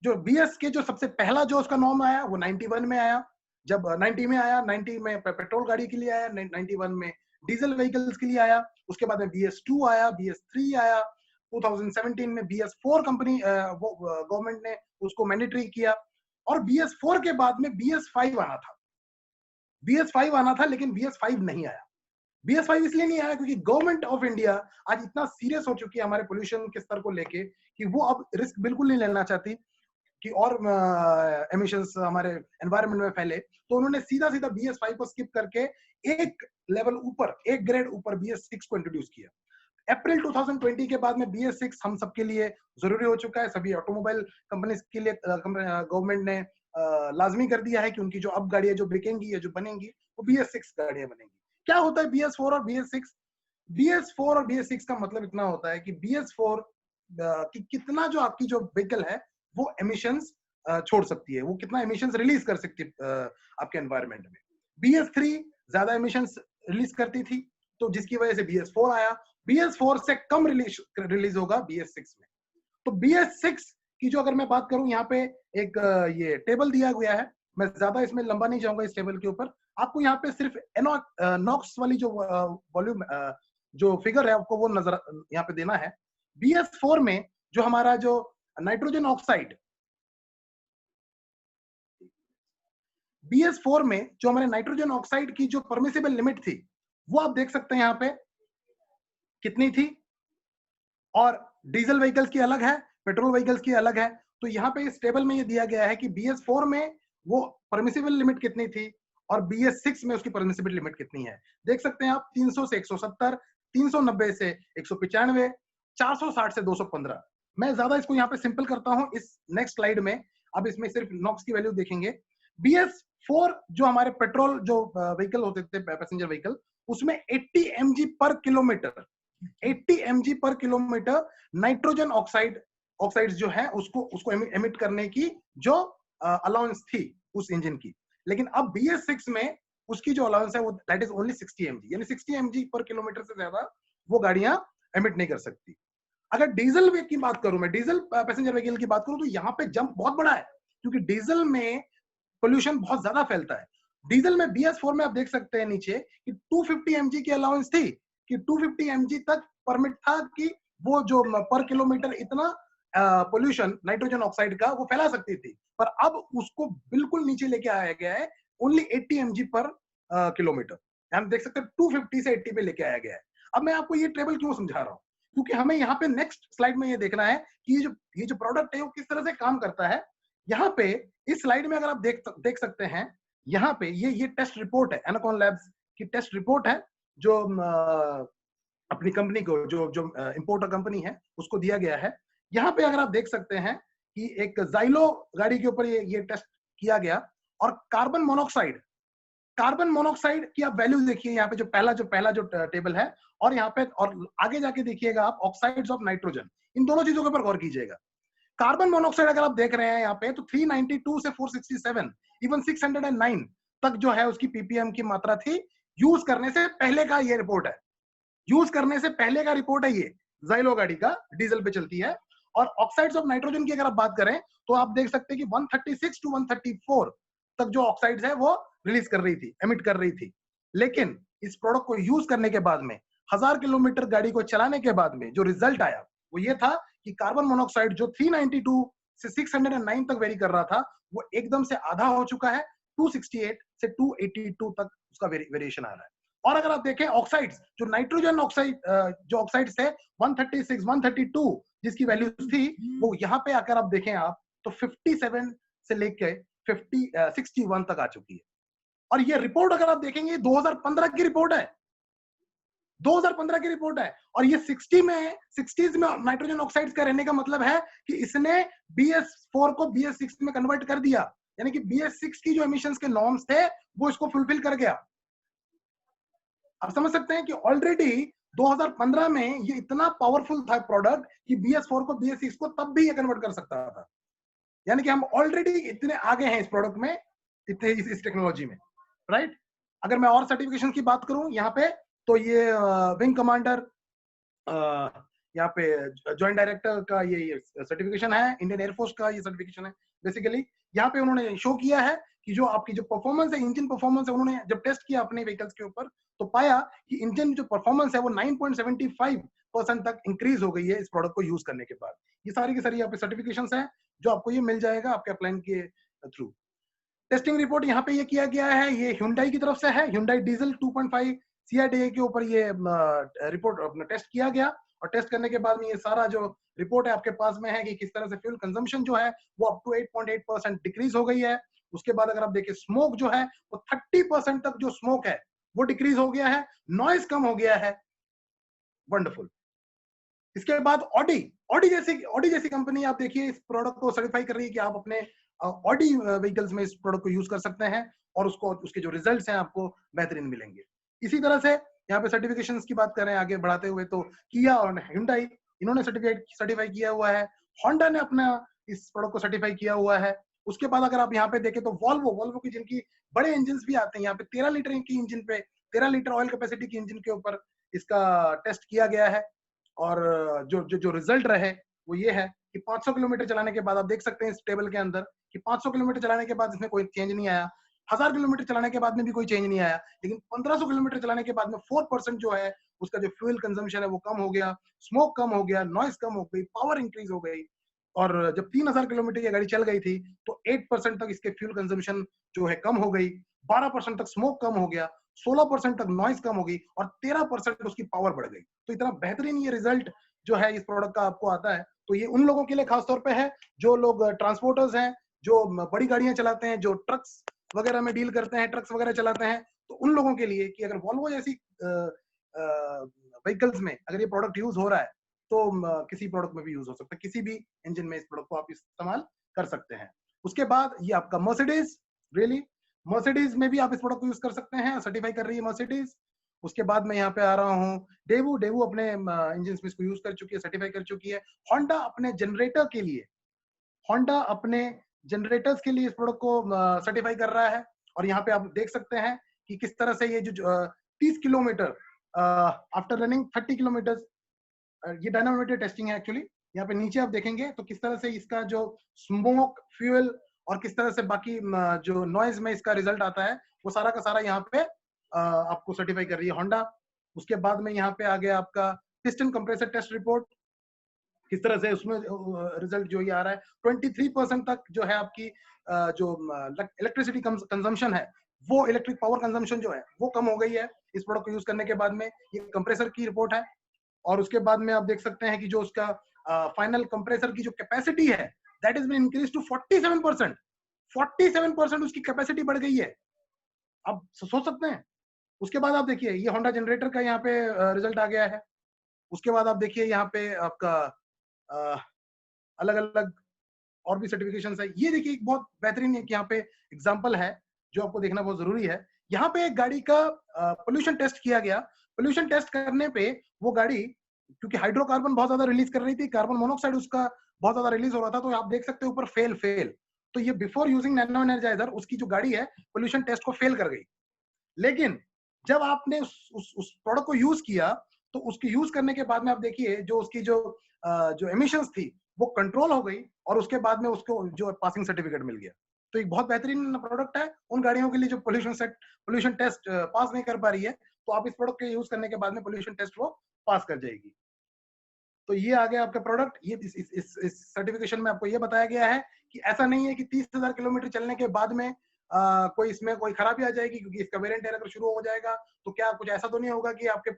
जो BS के जो सबसे पहला जो उसका नॉर्म आया वो 91 में आया, जब 90 में आया, 90 में पेट्रोल गाड़ी के लिए आया, 91 में डीजल व्हीकल्स के लिए आया, उसके बाद में BS2 आया, BS3 आया, 2017 में BS4 कंपनी गवर्नमेंट ने उसको मैंडेटरी किया, और BS4 के बाद में BS5 आना था। BS5 आना था लेकिन BS5 नहीं आया। BS5 इसलिए नहीं आया क्योंकि गवर्नमेंट ऑफ इंडिया आज इतना सीरियस हो चुकी है हमारे पोल्यूशन के स्तर को लेके कि वो अब रिस्क बिल्कुल नहीं लेना चाहती कि और एमिशंस हमारे एनवायरनमेंट में फैले। तो उन्होंने सीधा सीधा BS5 को स्किप करके एक लेवल ऊपर, एक ग्रेड ऊपर BS6 को इंट्रोड्यूस किया। अप्रैल 2020 के बाद में BS6 हम सबके लिए जरूरी हो चुका है। सभी ऑटोमोबाइल कंपनीज के लिए गवर्नमेंट ने लाजमी कर दिया है कि उनकी जो अब गाड़ियां जो बिकेंगी या जो बनेंगी वो BS6 गाड़ियां बनेंगी। क्या होता है BS4 और BS6? BS4 और BS6 का मतलब इतना होता है कि BS4 कि कितना जो आपकी जो व्हीकल है वो एमिशंस छोड़ सकती है, वो कितना एमिशंस रिलीज कर सकती है आपके एनवायरनमेंट में। BS3 ज्यादा एमिशंस रिलीज करती थी, तो जिसकी वजह से BS4 आया। BS4 से कम रिलीज होगा BS6 में। तो BS6 की जो अगर मैं बात करूं, यहाँ पे एक ये टेबल दिया गया है, मैं ज्यादा इसमें लंबा नहीं जाऊंगा इस टेबल के ऊपर। आपको यहाँ पे सिर्फ नॉक्स वाली जो वॉल्यूम जो फिगर है आपको वो नजर यहाँ पे देना है। BS4 में जो हमारा जो नाइट्रोजन ऑक्साइड, BS4 में जो हमारे नाइट्रोजन ऑक्साइड की जो परमिसिबल लिमिट थी वो आप देख सकते हैं यहाँ पे कितनी थी, और डीजल व्हीकल्स की अलग है, पेट्रोल व्हीकल्स की अलग है। तो यहाँ पे इस टेबल में ये दिया गया है कि BS4 में वो परमिसिबल लिमिट कितनी थी और BS6 में उसकी परमिसिबल लिमिट कितनी है। देख सकते हैं आप 300 से 170, 390 से 195, 460 से 215। मैं ज्यादा इसको यहाँ पे सिंपल करता हूँ इस नेक्स्ट स्लाइड में। अब इसमें सिर्फ नॉक्स की वैल्यू देखेंगे। BS4 जो हमारे पेट्रोल जो व्हीकल होते थे, पैसेंजर व्हीकल, उसमें 80 mg पर किलोमीटर, 80 mg पर किलोमीटर नाइट्रोजन ऑक्साइड्स जो है उसको एमिट करने की जो अलाउंस थी उस इंजन की। लेकिन अब BS6 में उसकी जो अलाउंस है वो दैट इज ओनली 60 mg, यानी 60 mg पर किलोमीटर से ज्यादा वो गाड़ियां एमिट नहीं कर सकती। अगर डीजल की बात करूं, मैं डीजल पैसेंजर व्हीकल की बात करूं, तो यहाँ पे जंप बहुत बड़ा है क्योंकि डीजल में पोल्यूशन बहुत ज्यादा फैलता है। डीजल में BS4 में आप देख सकते हैं नीचे कि 250 mg की अलाउंस थी, कि 250 mg तक परमिट था कि वो जो पर किलोमीटर इतना पोल्यूशन नाइट्रोजन ऑक्साइड का वो फैला सकती थी, पर अब उसको बिल्कुल नीचे लेके आया गया है, ओनली 80 mg पर किलोमीटर। हम देख सकते हैं 250 से 80 पे लेके आया गया है। अब मैं आपको ये टेबल क्यों समझा रहा हूँ, क्योंकि हमें यहाँ पे नेक्स्ट स्लाइड में ये देखना है कि ये जो प्रोडक्ट है वो किस तरह से काम करता है। यहाँ पे इस स्लाइड में अगर आप देख सकते हैं, यहाँ पे ये टेस्ट रिपोर्ट है, एनाकॉन लैब्स की टेस्ट रिपोर्ट है, जो अपनी कंपनी को जो इंपोर्टर कंपनी है उसको दिया गया है। यहाँ पे अगर आप देख सकते हैं कि एक ज़ाइलो गाड़ी के ऊपर ये टेस्ट किया गया, और कार्बन मोनोऑक्साइड की आप वैल्यू देखिए यहाँ पे, जो पहला जो टेबल है, और यहाँ पे और आगे जाके देखिएगा आप ऑक्साइड्स ऑफ नाइट्रोजन, इन दोनों चीजों के ऊपर गौर कीजिएगा। कार्बन मोनोऑक्साइड अगर आप देख रहे हैं यहाँ पे तो 392 से 467 इवन 609 तक जो है उसकी पीपीएम की मात्रा थी। यूज करने से पहले का ये रिपोर्ट है, यूज करने से पहले का रिपोर्ट है ये, जाइलो गाड़ी का, डीजल पे चलती है। और ऑक्साइड्स ऑफ नाइट्रोजन की अगर आप बात करें तो आप देख सकते हैं कि 136 टू 134 तक जो ऑक्साइड्स है वो रिलीज कर रही थी, एमिट कर रही थी। लेकिन इस प्रोडक्ट को यूज करने के बाद में 1000 किलोमीटर गाड़ी को चलाने के बाद में जो रिजल्ट आया वो ये था कि कार्बन मोनोऑक्साइड जो 392 से 609 तक वेरी कर रहा था वो एकदम से आधा हो चुका है, 268 से 282 तक उसका वेरिएशन आ रहा है। और अगर आप देखें ऑक्साइड्स, जो नाइट्रोजन ऑक्साइड जो ऑक्साइड्स है 136 132 जिसकी वैल्यू थी, वो यहाँ पे आकर आप देखें आप तो 57 से लेके 61 तक आ चुकी है। और ये रिपोर्ट अगर आप देखेंगे 2015 की रिपोर्ट है, 2015 की रिपोर्ट है। और ये 60s में नाइट्रोजन ऑक्साइड्स का रहने का मतलब है कि इसने BS4 को BS6 में कन्वर्ट कर दिया, यानी कि BS6 की जो एमिशंस के नॉर्म्स थे वो इसको फुलफिल कर गया। आप समझ सकते हैं कि ऑलरेडी 2015 में ये इतना पावरफुल था प्रोडक्ट कि BS4 को BS6 को तब भी ये कन्वर्ट कर सकता था। यानी कि हम ऑलरेडी इतने आगे हैं इस प्रोडक्ट में, इतने इस टेक्नोलॉजी में, राइट। अगर मैं और सर्टिफिकेशन की बात करूं यहाँ पे तो ये विंग कमांडर, यहाँ पे जॉइंट डायरेक्टर का ये सर्टिफिकेशन है, इंडियन एयरफोर्स का ये सर्टिफिकेशन है। बेसिकली यहाँ पे उन्होंने शो किया है कि जो आपकी जो परफॉर्मेंस है, इंजन परफॉर्मेंस है, उन्होंने जब टेस्ट किया अपने व्हीकल्स के ऊपर तो पाया कि इंजन जो परफॉर्मेंस है वो 9.75% तक इंक्रीज हो गई है इस प्रोडक्ट को यूज करने के बाद। ये सारी की सारी यहाँ पे सर्टिफिकेशंस हैं जो आपको ये मिल जाएगा आपके अप्लाइन के थ्रू। टेस्टिंग रिपोर्ट यहाँ पे ये किया गया है, ये Hyundai की तरफ से है, Hyundai डीजल 2.5 CIDA के ऊपर ये रिपोर्ट अपना टेस्ट किया गया। और टेस्ट करने के बाद में ये सारा जो रिपोर्ट है आपके पास में है कि किस तरह से फ्यूल कंजम्पशन जो है वो अप टू 8.8% डिक्रीज हो गई है। उसके बाद अगर आप देखिए स्मोक जो है वो 30% तक जो स्मोक है वो डिक्रीज हो गया है, नॉइज कम हो गया है। वंडरफुल। इसके बाद ऑडी जैसी कंपनी आप देखिए इस प्रोडक्ट को सर्टिफाई कर रही है कि आप अपने ऑडी व्हीकल्स में इस प्रोडक्ट को यूज कर सकते हैं और उसके जो रिजल्ट्स हैं आपको बेहतरीन मिलेंगे। इसी तरह से यहाँ पे सर्टिफिकेशंस की बात करें आगे बढ़ाते हुए तो किया और Hyundai इन्होंने सर्टिफाई किया हुआ है, होंडा ने अपना इस प्रोडक्ट को सर्टिफाई किया हुआ है। उसके बाद अगर आप यहाँ पे देखें तो वॉल्वो की जिनकी बड़े इंजन भी आते हैं, यहाँ पे 13 लीटर की इंजन पे 13 लीटर ऑयल कैपेसिटी की इंजन के ऊपर इसका टेस्ट किया गया है। और जो रिजल्ट रहे वो ये है कि 500 किलोमीटर चलाने के बाद आप देख सकते हैं इस टेबल के अंदर कि 500 किलोमीटर चलाने के बाद इसमें कोई चेंज नहीं आया, 1000 किलोमीटर चलाने के बाद में भी कोई चेंज नहीं आया, लेकिन 1500 किलोमीटर चलाने के बाद में 4% जो है उसका जो फ्यूल कंजम्पशन है वो कम हो गया, स्मोक कम हो गया, नॉइज कम हो गई, पावर इंक्रीज हो गई। और जब 3000 किलोमीटर की गाड़ी चल गई थी तो 8% तक इसके फ्यूल कंजम्पशन जो है कम हो गई, 12% तक स्मोक कम हो गया, 16% तक नॉइज कम हो गई और 13% उसकी पावर बढ़ गई। तो इतना बेहतरीन ये रिजल्ट जो है इस प्रोडक्ट का आपको आता है। तो ये उन लोगों के लिए खासतौर पे है जो लोग ट्रांसपोर्टर्स हैं, जो बड़ी गाड़ियां चलाते हैं, जो ट्रक्स वगैरह में डील करते हैं, ट्रक्स वगैरह चलाते हैं, तो उन लोगों के लिए कि अगर वॉल्वो जैसी व्हीकल्स में अगर ये प्रोडक्ट यूज हो रहा है तो किसी प्रोडक्ट में भी यूज हो सकता है, किसी भी इंजन में इस प्रोडक्ट को आप इस्तेमाल कर सकते हैं। उसके बाद ये आपका मर्सिडीज में भी आप इस प्रोडक्ट को यूज कर सकते हैं, सर्टिफाई कर रही है मर्सिडीज। उसके बाद मैं यहाँ पे आ रहा हूँ डेवू अपने इंजन में इसको यूज कर चुकी है, सर्टिफाई कर चुकी है। होंडा अपने जनरेटर्स के लिए इस प्रोडक्ट को सर्टिफाई कर रहा है। और यहाँ पे आप देख सकते हैं कि किस तरह से ये जो 30 किलोमीटर आफ्टर रनिंग 30 किलोमीटर, ये डायनामोमीटर टेस्टिंग है एक्चुअली। यहाँ पे नीचे आप देखेंगे तो किस तरह से इसका जो स्मोक, फ्यूल और किस तरह से बाकी जो नॉइज में इसका रिजल्ट आता है वो सारा का सारा यहाँ पे आपको सर्टिफाई कर रही है होंडा। उसके बाद में यहाँ पे आ गया आपका पिस्टन कंप्रेसर टेस्ट रिपोर्ट, किस तरह से उसमें रिजल्ट जो ये आ रहा है 23% तक जो है आपकी जो इलेक्ट्रिसिटी कंजम्पशन है वो इलेक्ट्रिक पावर कंजम्पशन जो है वो कम हो गई है इस प्रोडक्ट को यूज करने के बाद में। ये कंप्रेसर की रिपोर्ट है। और उसके बाद में आप देख सकते हैं कि जो उसका फाइनल कंप्रेसर की जो कैपेसिटी है that is been increase to 47% उसकी कैपेसिटी बढ़ गई है। आप सोच सकते हैं। उसके बाद आप देखिए ये होंडा जनरेटर का यहाँ पे रिजल्ट आ गया है। उसके बाद आप देखिए यहाँ पे आपका अलग अलग और भी सर्टिफिकेशन है। ये देखिए एक बहुत बेहतरीन एक यहाँ पे एग्जांपल है जो आपको देखना बहुत जरूरी है। यहाँ पे एक गाड़ी का पोल्यूशन टेस्ट किया गया। पोल्यूशन टेस्ट करने पे वो गाड़ी क्योंकि हाइड्रोकार्बन बहुत ज्यादा रिलीज कर रही थी, कार्बन मोनोऑक्साइड उसका बहुत ज्यादा रिलीज हो रहा था, तो आप देख सकते हो ऊपर फेल फेल। तो ये बिफोर यूजिंग नैनो एनर्जाइजर उसकी जो गाड़ी है पोल्यूशन टेस्ट को फेल कर गई। लेकिन जब आपने उस प्रोडक्ट को यूज किया, तो उसकी यूज करने के बाद में आप देखिए जो उसकी जो एमिशंस थी वो कंट्रोल हो गई, और उसके बाद में उसको जो पासिंग सर्टिफिकेट मिल गया। तो एक बहुत बेहतरीन प्रोडक्ट है उन गाड़ियों के लिए जो पोल्यूशन टेस्ट पास नहीं कर पा रही है, तो आप इस प्रोडक्ट के यूज करने के बाद में पोल्यूशन टेस्ट वो पास कर जाएगी। तो ये आ गया आपका प्रोडक्ट। ये इस सर्टिफिकेशन में आपको ये बताया गया है कि ऐसा नहीं है कि 30,000 किलोमीटर चलने के बाद में कोई इसमें कोई खराबी आ जाएगी, क्योंकि इसका वेरिएंट अगर शुरू हो जाएगा तो क्या कुछ ऐसा तो नहीं होगा कि आपके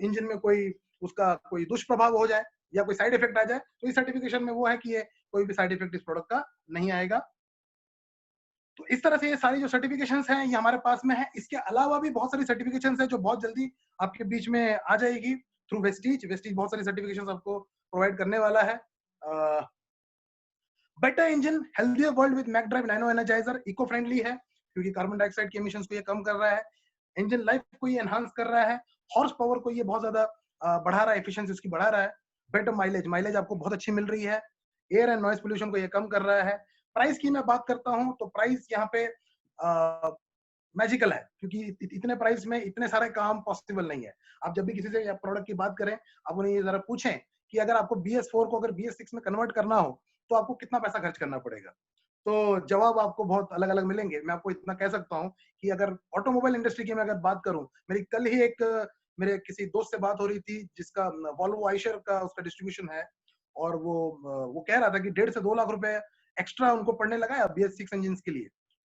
इंजन में कोई उसका कोई दुष्प्रभाव हो जाए या कोई साइड इफेक्ट आ जाए। तो इस सर्टिफिकेशन में वो है कि ये कोई भी साइड इफेक्ट इस प्रोडक्ट का नहीं आएगा। तो इस तरह से ये सारी जो सर्टिफिकेशंस हैं ये हमारे पास में है। इसके अलावा भी बहुत सारी सर्टिफिकेशंस है जो बहुत जल्दी आपके बीच में आ जाएगी थ्रू वेस्टीज। वेस्टीज बहुत सारी सर्टिफिकेशंस आपको प्रोवाइड करने वाला है। Better engine, healthier world with Mac Drive nano energizer, eco friendly है क्योंकि कार्बन डाइऑक्साइड के एमिशंस को ये कम कर रहा है। इंजन लाइफ को ये एनहांस कर रहा है। हॉर्स पावर को ये बहुत ज्यादा बढ़ा रहा है, एफिशिएंसी उसकी बढ़ा रहा है। बेटर माइलेज, माइलेज आपको बहुत अच्छी मिल रही है। एयर एंड नॉइज पोल्यूशन को ये कम कर रहा है। प्राइस की मैं बात करता हूं तो प्राइस यहाँ पे मैजिकल है, क्योंकि इतने प्राइस में इतने सारे काम पॉसिबल नहीं है। आप जब भी किसी से प्रोडक्ट की बात करें, आप उन्हें ये जरा पूछें कि अगर आपको BS4 को अगर BS6 में कन्वर्ट करना हो तो आपको कितना पैसा खर्च करना पड़ेगा। तो जवाब आपको बहुत अलग अलग मिलेंगे। मैं आपको इतना कह सकता हूँ कि अगर ऑटोमोबाइल इंडस्ट्री की मैं अगर बात करूं, मेरी कल ही एक मेरे किसी दोस्त से बात हो रही थी जिसका वॉल्वो आइशर का उसका डिस्ट्रीब्यूशन है, और वो कह रहा था कि 1.5 से 2 लाख रुपए एक्स्ट्रा उनको पड़ने लगा है BS6 इंजन के लिए।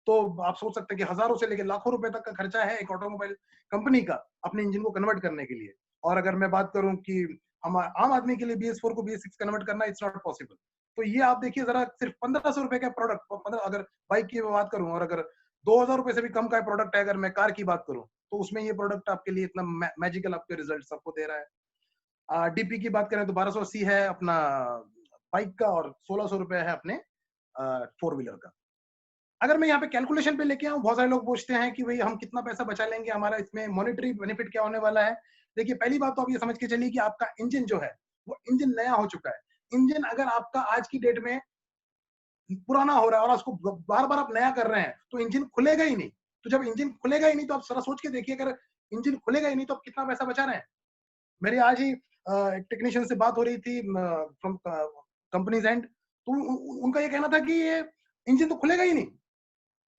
तो आप सोच सकते हैं कि हजारों से लेकर लाखों रुपए तक का खर्चा है एक ऑटोमोबाइल कंपनी का अपने इंजन को कन्वर्ट करने के लिए। और अगर मैं बात करूं कि हम आम आदमी के लिए BS4 को BS6 कन्वर्ट करना इट्स नॉट पॉसिबल। तो ये आप देखिए जरा, सिर्फ 1500 रुपए का प्रोडक्ट, अगर बाइक की बात करूं, और अगर 2000 रुपए से भी कम का प्रोडक्ट है अगर मैं कार की बात करूं, तो उसमें ये प्रोडक्ट आपके लिए इतना मैजिकल आपके रिजल्ट आपको दे रहा है। डीपी की बात करें तो 1280 है अपना बाइक का, और 1600 रुपए है अपने 4 व्हीलर का। अगर मैं यहाँ पे कैलकुलेशन पे लेके आऊं, बहुत सारे लोग पूछते हैं कि भाई हम कितना पैसा बचा लेंगे, हमारा इसमें मॉनेटरी बेनिफिट क्या होने वाला है। देखिए, पहली बात तो आप ये समझ के चलिए कि आपका इंजन जो है वो इंजन नया हो चुका है। इंजन अगर आपका आज की डेट में पुराना हो रहा है और उसको बार बार आप नया कर रहे हैं तो इंजन खुलेगा ही नहीं। तो जब इंजन खुलेगा ही नहीं तो आप जरा सोच के देखिए, अगर इंजन खुलेगा ही नहीं तो आप कितना पैसा बचा रहे हैं। मेरी आज ही एक टेक्नीशियन से बात हो रही थी फ्रॉम कंपनीज एंड, तो उनका ये कहना था कि ये इंजन तो खुलेगा ही नहीं,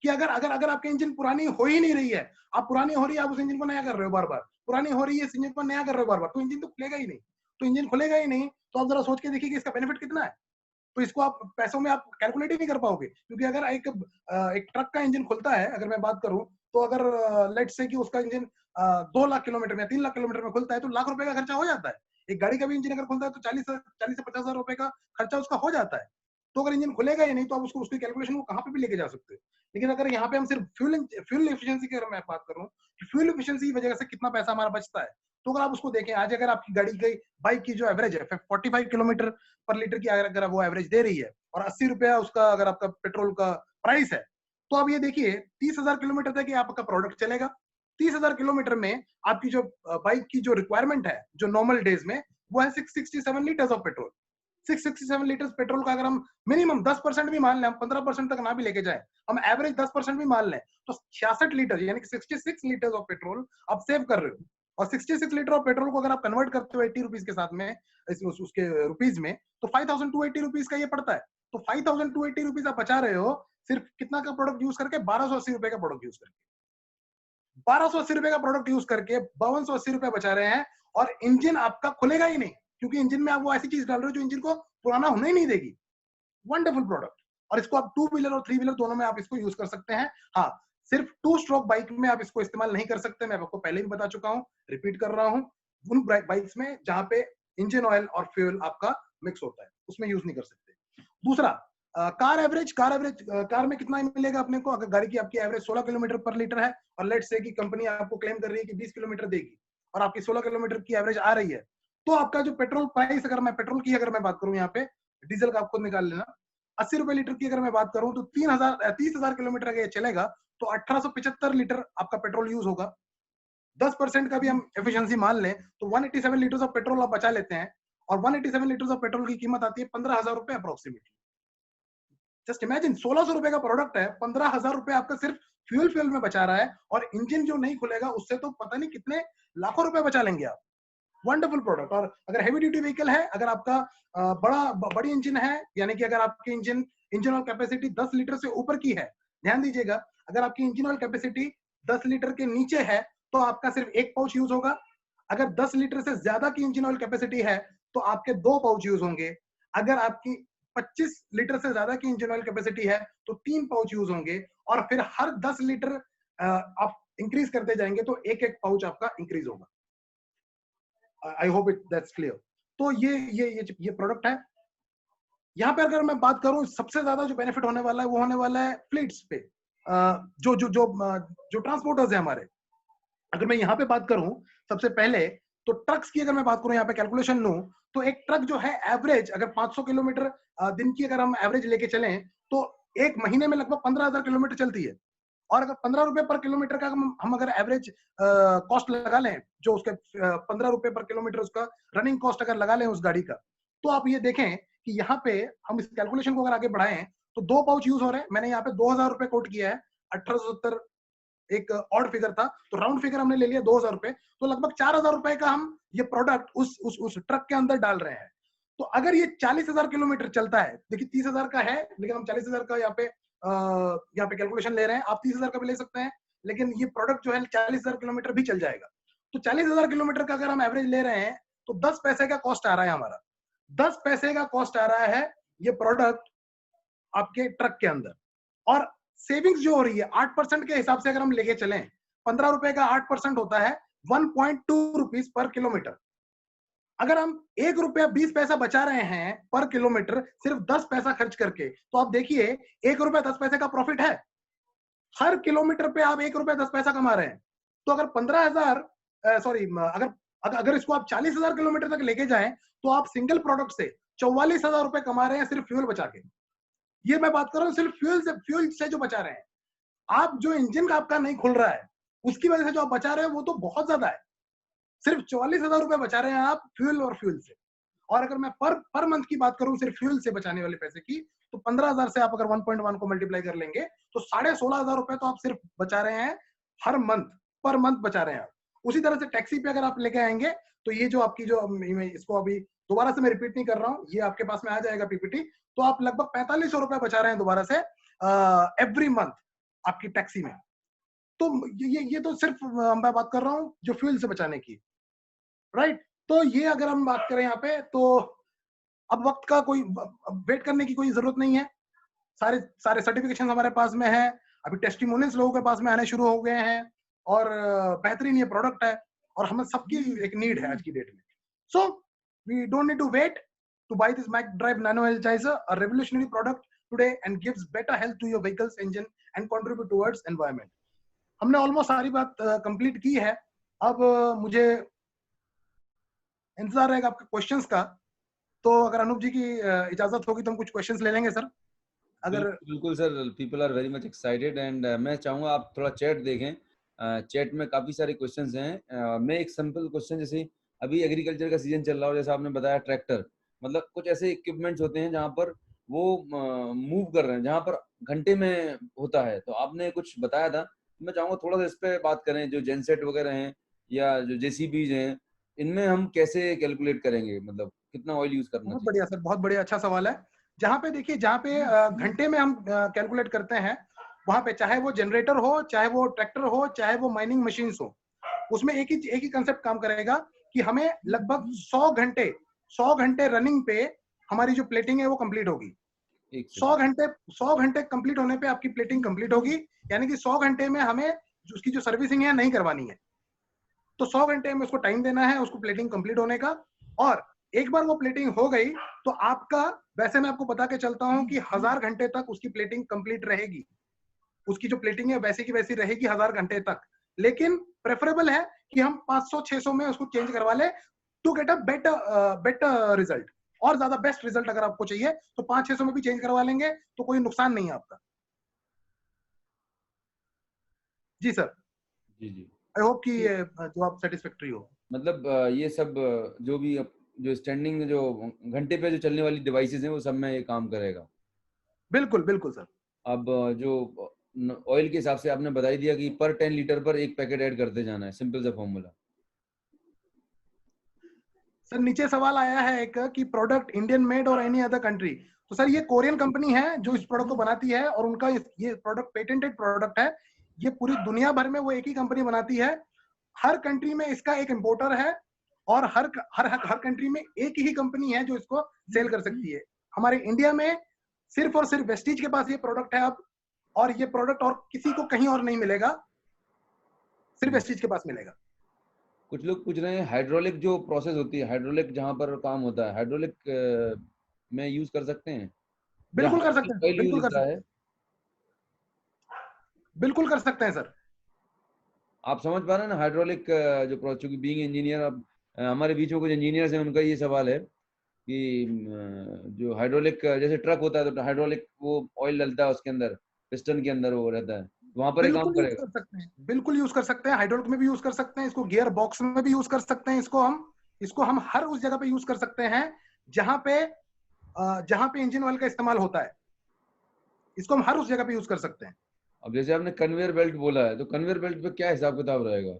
कि अगर अगर अगर आपके इंजन पुरानी हो ही नहीं रही है, आप पुरानी हो रही है, आप उस इंजन को नया कर रहे हो बार बार, पुरानी हो रही है इस इंजन को नया कर रहे हो बार बार, तो इंजन तो खुलेगा ही नहीं। तो इंजन खुलेगा ही नहीं तो आप जरा सोच के देखिए कि इसका बेनिफिट कितना है। तो इसको आप पैसों में आप कैलकुलेट ही नहीं कर पाओगे, क्योंकि अगर एक ट्रक का इंजन खुलता है, अगर मैं बात करूं, तो अगर लेट से कि उसका इंजन 2 लाख किलोमीटर में 3 लाख किलोमीटर में खुलता है तो लाख रुपए का खर्चा हो जाता है। एक गाड़ी का भी इंजन अगर खुलता है तो 40 से 50 हजार रुपए का खर्चा उसका हो जाता है। तो अगर इंजन खुलेगा ही नहीं तो आप उसको उसकी कैलकुलेशन को कहाँ पे भी लेके जा सकते हो। लेकिन अगर यहाँ पे हम सिर्फ फ्यूल एफिशिएंसी की अगर मैं बात करूं, फ्यूल एफिशिएंसी की वजह से कितना पैसा हमारा बचता है, तो अगर आप उसको देखें, आज अगर आपकी गाड़ी की बाइक की जो एवरेज है 45 किलोमीटर पर लीटर की अगर वो एवरेज दे रही है, और 80 रुपया उसका अगर आपका पेट्रोल का प्राइस है, तो आप ये देखिए 30,000 किलोमीटर तक आपका प्रोडक्ट चलेगा। 30,000 किलोमीटर में आपकी जो बाइक की जो रिक्वायरमेंट है जो नॉर्मल डेज में, वो है 667 litres of petrol. 667 litres petrol का अगर हम मिनिमम 10% भी मान लें, हम 15% तक ना भी लेके जाए, हम एवरेज 10% भी मान लें, तो 66 लीटर यानी कि 66 लीटर्स ऑफ पेट्रोल आप सेव कर रहे हो। और 66 लीटर ऑफ पेट्रोल को अगर आप कन्वर्ट करते हो 80 रुपीज के साथ में, उसके रुपीज में, तो 5280 रुपीज का ये पड़ता है। तो 5280 रुपीज आप बचा रहे हो सिर्फ कितना का प्रोडक्ट यूज करके, 1280 रुपए का प्रोडक्ट यूज करके। 1280 रुपए का प्रोडक्ट यूज करके 5280 रुपए बचा रहे हैं, और इंजन आपका खुलेगा ही नहीं, क्योंकि इंजन में आप वो ऐसी चीज डाल रहे हो जो इंजन को पुराना होने ही नहीं देगी। Wonderful product. और इसको आप 2 व्हीलर और 3 व्हीलर दोनों में आप इसको यूज कर सकते हैं। हाँ, सिर्फ 2 स्ट्रोक बाइक में आप इसको इस्तेमाल नहीं कर सकते, मैं आपको पहले भी बता चुका हूँ, रिपीट कर रहा हूँ। उन बाइक्स में जहां पे इंजन ऑयल और फ्यूल आपका मिक्स होता है, उसमें यूज नहीं कर सकते। दूसरा, कार में कितना मिलेगा अपने को, अगर गाड़ी की आपकी एवरेज 16 किलोमीटर पर लीटर है, और लेट से कि कंपनी आपको क्लेम कर रही है कि 20 किलोमीटर देगी, और आपकी 16 किलोमीटर की एवरेज आ रही है, तो आपका जो पेट्रोल प्राइस, अगर मैं पेट्रोल की अगर मैं बात करूं, यहाँ पे डीजल का आप खुद निकाल लेना, 80 रुपए लीटर की अगर मैं बात करूं तो 30,000 किलोमीटर अगर ये चलेगा तो 1875 लीटर आपका पेट्रोल यूज होगा। 10% का भी हम एफिशिएंसी मान लें तो 187 लीटर ऑफ पेट्रोल आप बचा लेते हैं। और 187 लीटर ऑफ पेट्रोल की कीमत आती है 15,000 रुपए अप्रोक्सीमेटली। जस्ट इमेजिन 1600 रुपए का प्रोडक्ट है, 15,000 रुपए आपका सिर्फ फ्यूल में बचा रहा है, और इंजन जो नहीं खुलेगा उससे तो पता नहीं कितने लाखों रुपए बचा लेंगे आप। Wonderful product. और अगर हैवी ड्यूटी व्हीकल है, अगर आपका बड़ी इंजन है, यानी कि अगर आपकी इंजन ऑयल कैपेसिटी 10 लीटर से ऊपर की है, ध्यान दीजिएगा, अगर आपकी इंजन ऑयल कैपेसिटी 10 लीटर के नीचे है तो आपका सिर्फ एक पाउच यूज होगा। अगर 10 लीटर से ज्यादा की इंजन ऑयल कैपेसिटी है तो आपके 2 पाउच यूज होंगे। अगर आपकी 25 लीटर से ज्यादा की इंजन ऑयल कैपेसिटी है तो 3 पाउच यूज होंगे। और फिर हर 10 लीटर आप इंक्रीज करते जाएंगे तो एक एक पाउच आपका इंक्रीज होगा। I hope it that's clear. तो ये प्रोडक्ट है। यहाँ पे अगर मैं बात करूं, सबसे ज्यादा जो बेनिफिट होने वाला है वो होने वाला है फ्लीट्स पे, जो जो जो जो ट्रांसपोर्टर्स है हमारे। अगर मैं यहाँ पे बात करूं सबसे पहले, तो ट्रक्स की अगर मैं बात करूं, यहाँ पे कैलकुलेशन लूं, तो एक ट्रक जो है एवरेज अगर 500 किलोमीटर दिन की अगर हम एवरेज लेके चलें तो एक महीने में लगभग 15,000 किलोमीटर चलती है। और अगर 15 रुपए पर किलोमीटर का हम अगर एवरेज कॉस्ट लगा लें, जो उसके 15 रुपए पर किलोमीटर उसका रनिंग कॉस्ट अगर लगा लें उस गाड़ी का, तो आप ये देखें कि यहाँ पे हम इस कैलकुलेशन को अगर आगे बढ़ाएं तो 2 पाउच यूज हो रहे हैं। मैंने यहाँ पे 2,000 रुपए कोट किया है, 1870 एक ऑड फिगर था, तो राउंड फिगर हमने ले लिया 2,000 रुपए, तो लगभग 4,000 रुपए का हम ये प्रोडक्ट उस ट्रक के अंदर डाल रहे हैं। तो अगर ये 40,000 किलोमीटर चलता है, देखिए 30,000 का है लेकिन हम 40,000 का यहाँ पे कैलकुलेशन ले रहे हैं, आप 30,000 का भी ले सकते हैं, लेकिन ये प्रोडक्ट जो है 40,000 किलोमीटर भी चल जाएगा। तो 40,000 किलोमीटर का अगर हम एवरेज ले रहे हैं तो 10 पैसे का कॉस्ट आ रहा है हमारा, 10 पैसे का कॉस्ट आ रहा है ये प्रोडक्ट आपके ट्रक के अंदर। और सेविंग्स जो हो रही है 8% के हिसाब से अगर हम लेके चलें, 15 रुपए का 8% होता है 1.2 रुपीज पर किलोमीटर। अगर हम 1 रुपया 20 पैसा बचा रहे हैं पर किलोमीटर सिर्फ 10 पैसा खर्च करके, तो आप देखिए 1 रुपया 10 पैसे का प्रॉफिट है। हर किलोमीटर पे आप 1 रुपया 10 पैसा कमा रहे हैं। तो अगर 15,000 सॉरी, अगर इसको आप 40,000 किलोमीटर तक लेके जाएं तो आप सिंगल प्रोडक्ट से 44,000 रुपए कमा रहे हैं सिर्फ फ्यूल बचा के। ये मैं बात कर रहा हूँ सिर्फ फ्यूल से जो बचा रहे हैं। आप जो इंजन का आपका नहीं खुल रहा है उसकी वजह से जो आप बचा रहे हैं वो तो बहुत ज्यादा है। सिर्फ 44,000 रुपए बचा रहे हैं आप फ्यूल से। और अगर मैं पर मंथ की बात करूं सिर्फ फ्यूल से बचाने वाले पैसे की, तो 15,000 से आप अगर 1.1 को मल्टीप्लाई कर लेंगे तो 16,500 रुपए तो आप सिर्फ बचा रहे हैं हर मंथ, पर मंथ बचा रहे हैं आप। उसी तरह से टैक्सी पे अगर आप लेके आएंगे तो ये जो आपकी जो इसको अभी दोबारा से मैं रिपीट नहीं कर रहा हूँ, ये आपके पास में आ जाएगा पीपीटी, तो आप लगभग 4,500 रुपए बचा रहे हैं दोबारा से एवरी मंथ आपकी टैक्सी में। तो ये तो सिर्फ मैं बात कर रहा हूँ जो फ्यूल से बचाने की, राइट। तो ये अगर हम बात करें यहाँ पे, तो अब वक्त का कोई वेट करने की कोई जरूरत नहीं है। सारे सारे सर्टिफिकेशन हमारे पास में है, अभी टेस्टिमोनियल्स लोगों के पास में आने शुरू हो गए हैं, और बेहतरीन ये प्रोडक्ट है और हमें सबकी एक नीड है आज की डेट में। So we don't need to wait to buy this Mac Drive nano energizer, a revolutionary product today and gives better health to your vehicle's engine and contribute towards environment. हमने almost सारी बात complete की है। अब मुझे इंतजार रहेगा आपके क्वेश्चंस का, तो अगर अनूप जी की इजाजत होगी तो हम कुछ क्वेश्चंस ले लेंगे सर। अगर बिल्कुल sir, people are very much excited and मैं चाहूंगा आप थोड़ा चैट देखें। चैट में काफी सारे क्वेश्चंस हैं। मैं एक सिंपल क्वेश्चन, जैसे अभी एग्रीकल्चर का सीजन चल रहा हो, जैसा आपने बताया ट्रैक्टर, मतलब कुछ ऐसे इक्विपमेंट्स होते हैं जहाँ पर वो मूव कर रहे हैं, जहाँ पर घंटे में होता है, तो आपने कुछ बताया था। मैं चाहूंगा थोड़ा सा इस पे बात करें, जो जेनसेट वगैरह हैं या जो जेसीबीज हैं, इनमें हम कैसे कैलकुलेट करेंगे, मतलब कितना ऑयल यूज करना बहुत चाहिए। बढ़िया सर, बहुत बढ़िया, अच्छा सवाल है। जहाँ पे देखिए, जहाँ पे घंटे में हम कैलकुलेट करते हैं, वहां पे चाहे वो जनरेटर हो, चाहे वो ट्रैक्टर हो, चाहे वो माइनिंग मशीन हो, उसमें एक ही कंसेप्ट काम करेगा कि हमें लगभग 100 घंटे रनिंग पे हमारी जो प्लेटिंग है वो कंप्लीट होगी। एक 100 घंटे कंप्लीट होने पे आपकी प्लेटिंग कंप्लीट होगी, यानी कि 100 घंटे में हमें उसकी जो सर्विसिंग है नहीं करवानी है। तो 100 घंटे में उसको टाइम देना है, उसको प्लेटिंग कंप्लीट होने का। और एक बार वो प्लेटिंग हो गई तो आपका, वैसे मैं आपको बता के चलता हूं कि 1000 घंटे तक उसकी प्लेटिंग कंप्लीट रहेगी। उसकी जो प्लेटिंग है वैसी की वैसी रहेगी 1000 घंटे तक। लेकिन प्रेफरेबल है कि हम 500-600 में उसको चेंज करवा ले to get a better result. और ज्यादा बेस्ट रिजल्ट अगर आपको चाहिए तो 500-600 में भी चेंज करवा लेंगे, तो कोई नुकसान नहीं है आपका। जी sir, ji ji. I hope कि ये जवाब सेटिस्फैक्टरी हो। मतलब ये सब जो भी जो स्टैंडिंग जो घंटे पे जो चलने वाली डिवाइसेस हैं वो सब में ये काम करेगा। बिल्कुल बिल्कुल सर। अब जो ऑयल के हिसाब से आपने बता ही दिया कि पर 10 लीटर पर एक पैकेट ऐड करते जाना है, सिंपल सा फॉर्मूला। सर नीचे सवाल आया है एक कि प्रोडक्ट इंडियन मेड और एनी अदर कंट्री। तो सर ये कोरियन कंपनी है जो इस प्रोडक्ट को बनाती है और उनका ये प्रोडक्ट पेटेंटेड प्रोडक्ट है। ये पूरी दुनिया भर में वो एक ही कंपनी बनाती है। हर कंट्री में इसका एक इंपोर्टर है और हर हर हर कंट्री में एक ही कंपनी है जो इसको सेल कर सकती है। हमारे इंडिया में सिर्फ और सिर्फ वेस्टीज के पास ये प्रोडक्ट है अब, और ये प्रोडक्ट और किसी को कहीं और नहीं मिलेगा, सिर्फ वेस्टीज के पास मिलेगा। कुछ लोग पूछ रहे हैं हाइड्रोलिक जो प्रोसेस होती है, हाइड्रोलिक जहाँ पर काम होता है, हाइड्रोलिक में यूज कर सकते हैं या बिल्कुल कर सकते हाइड्रोलिक हैं, ऑयल यूज बिल्कुल कर होता सकते है? हैं, बिल्कुल कर सकते हैं सर। आप समझ पा रहे हैं ना हाइड्रोलिक जो प्रोसेस, क्योंकि बीइंग इंजीनियर, अब हमारे बीच में कुछ इंजीनियर्स हैं, उनका ये सवाल है कि जो हाइड्रोलिक जैसे ट्रक होता है तो हाइड्रोलिक वो ऑयल डलता है उसके अंदर, पिस्टन के अंदर वो रहता है, वहां पर ही काम बिल्कुल यूज करेगा। कर सकते हैं, बिल्कुल यूज कर सकते हैं, हाइड्रोलिक में भी यूज कर सकते हैं, इसको गियर बॉक्स में भी यूज कर सकते हैं, इसको हम हर उस जगह पे यूज कर सकते हैं जहां पे इंजन ऑयल का इस्तेमाल होता है। इसको हम हर उस जगह पे यूज कर सकते हैं। अब जैसे आपने कन्वेयर बेल्ट बोला है, तो कन्वेयर बेल्ट पे क्या हिसाब किताब रहेगा?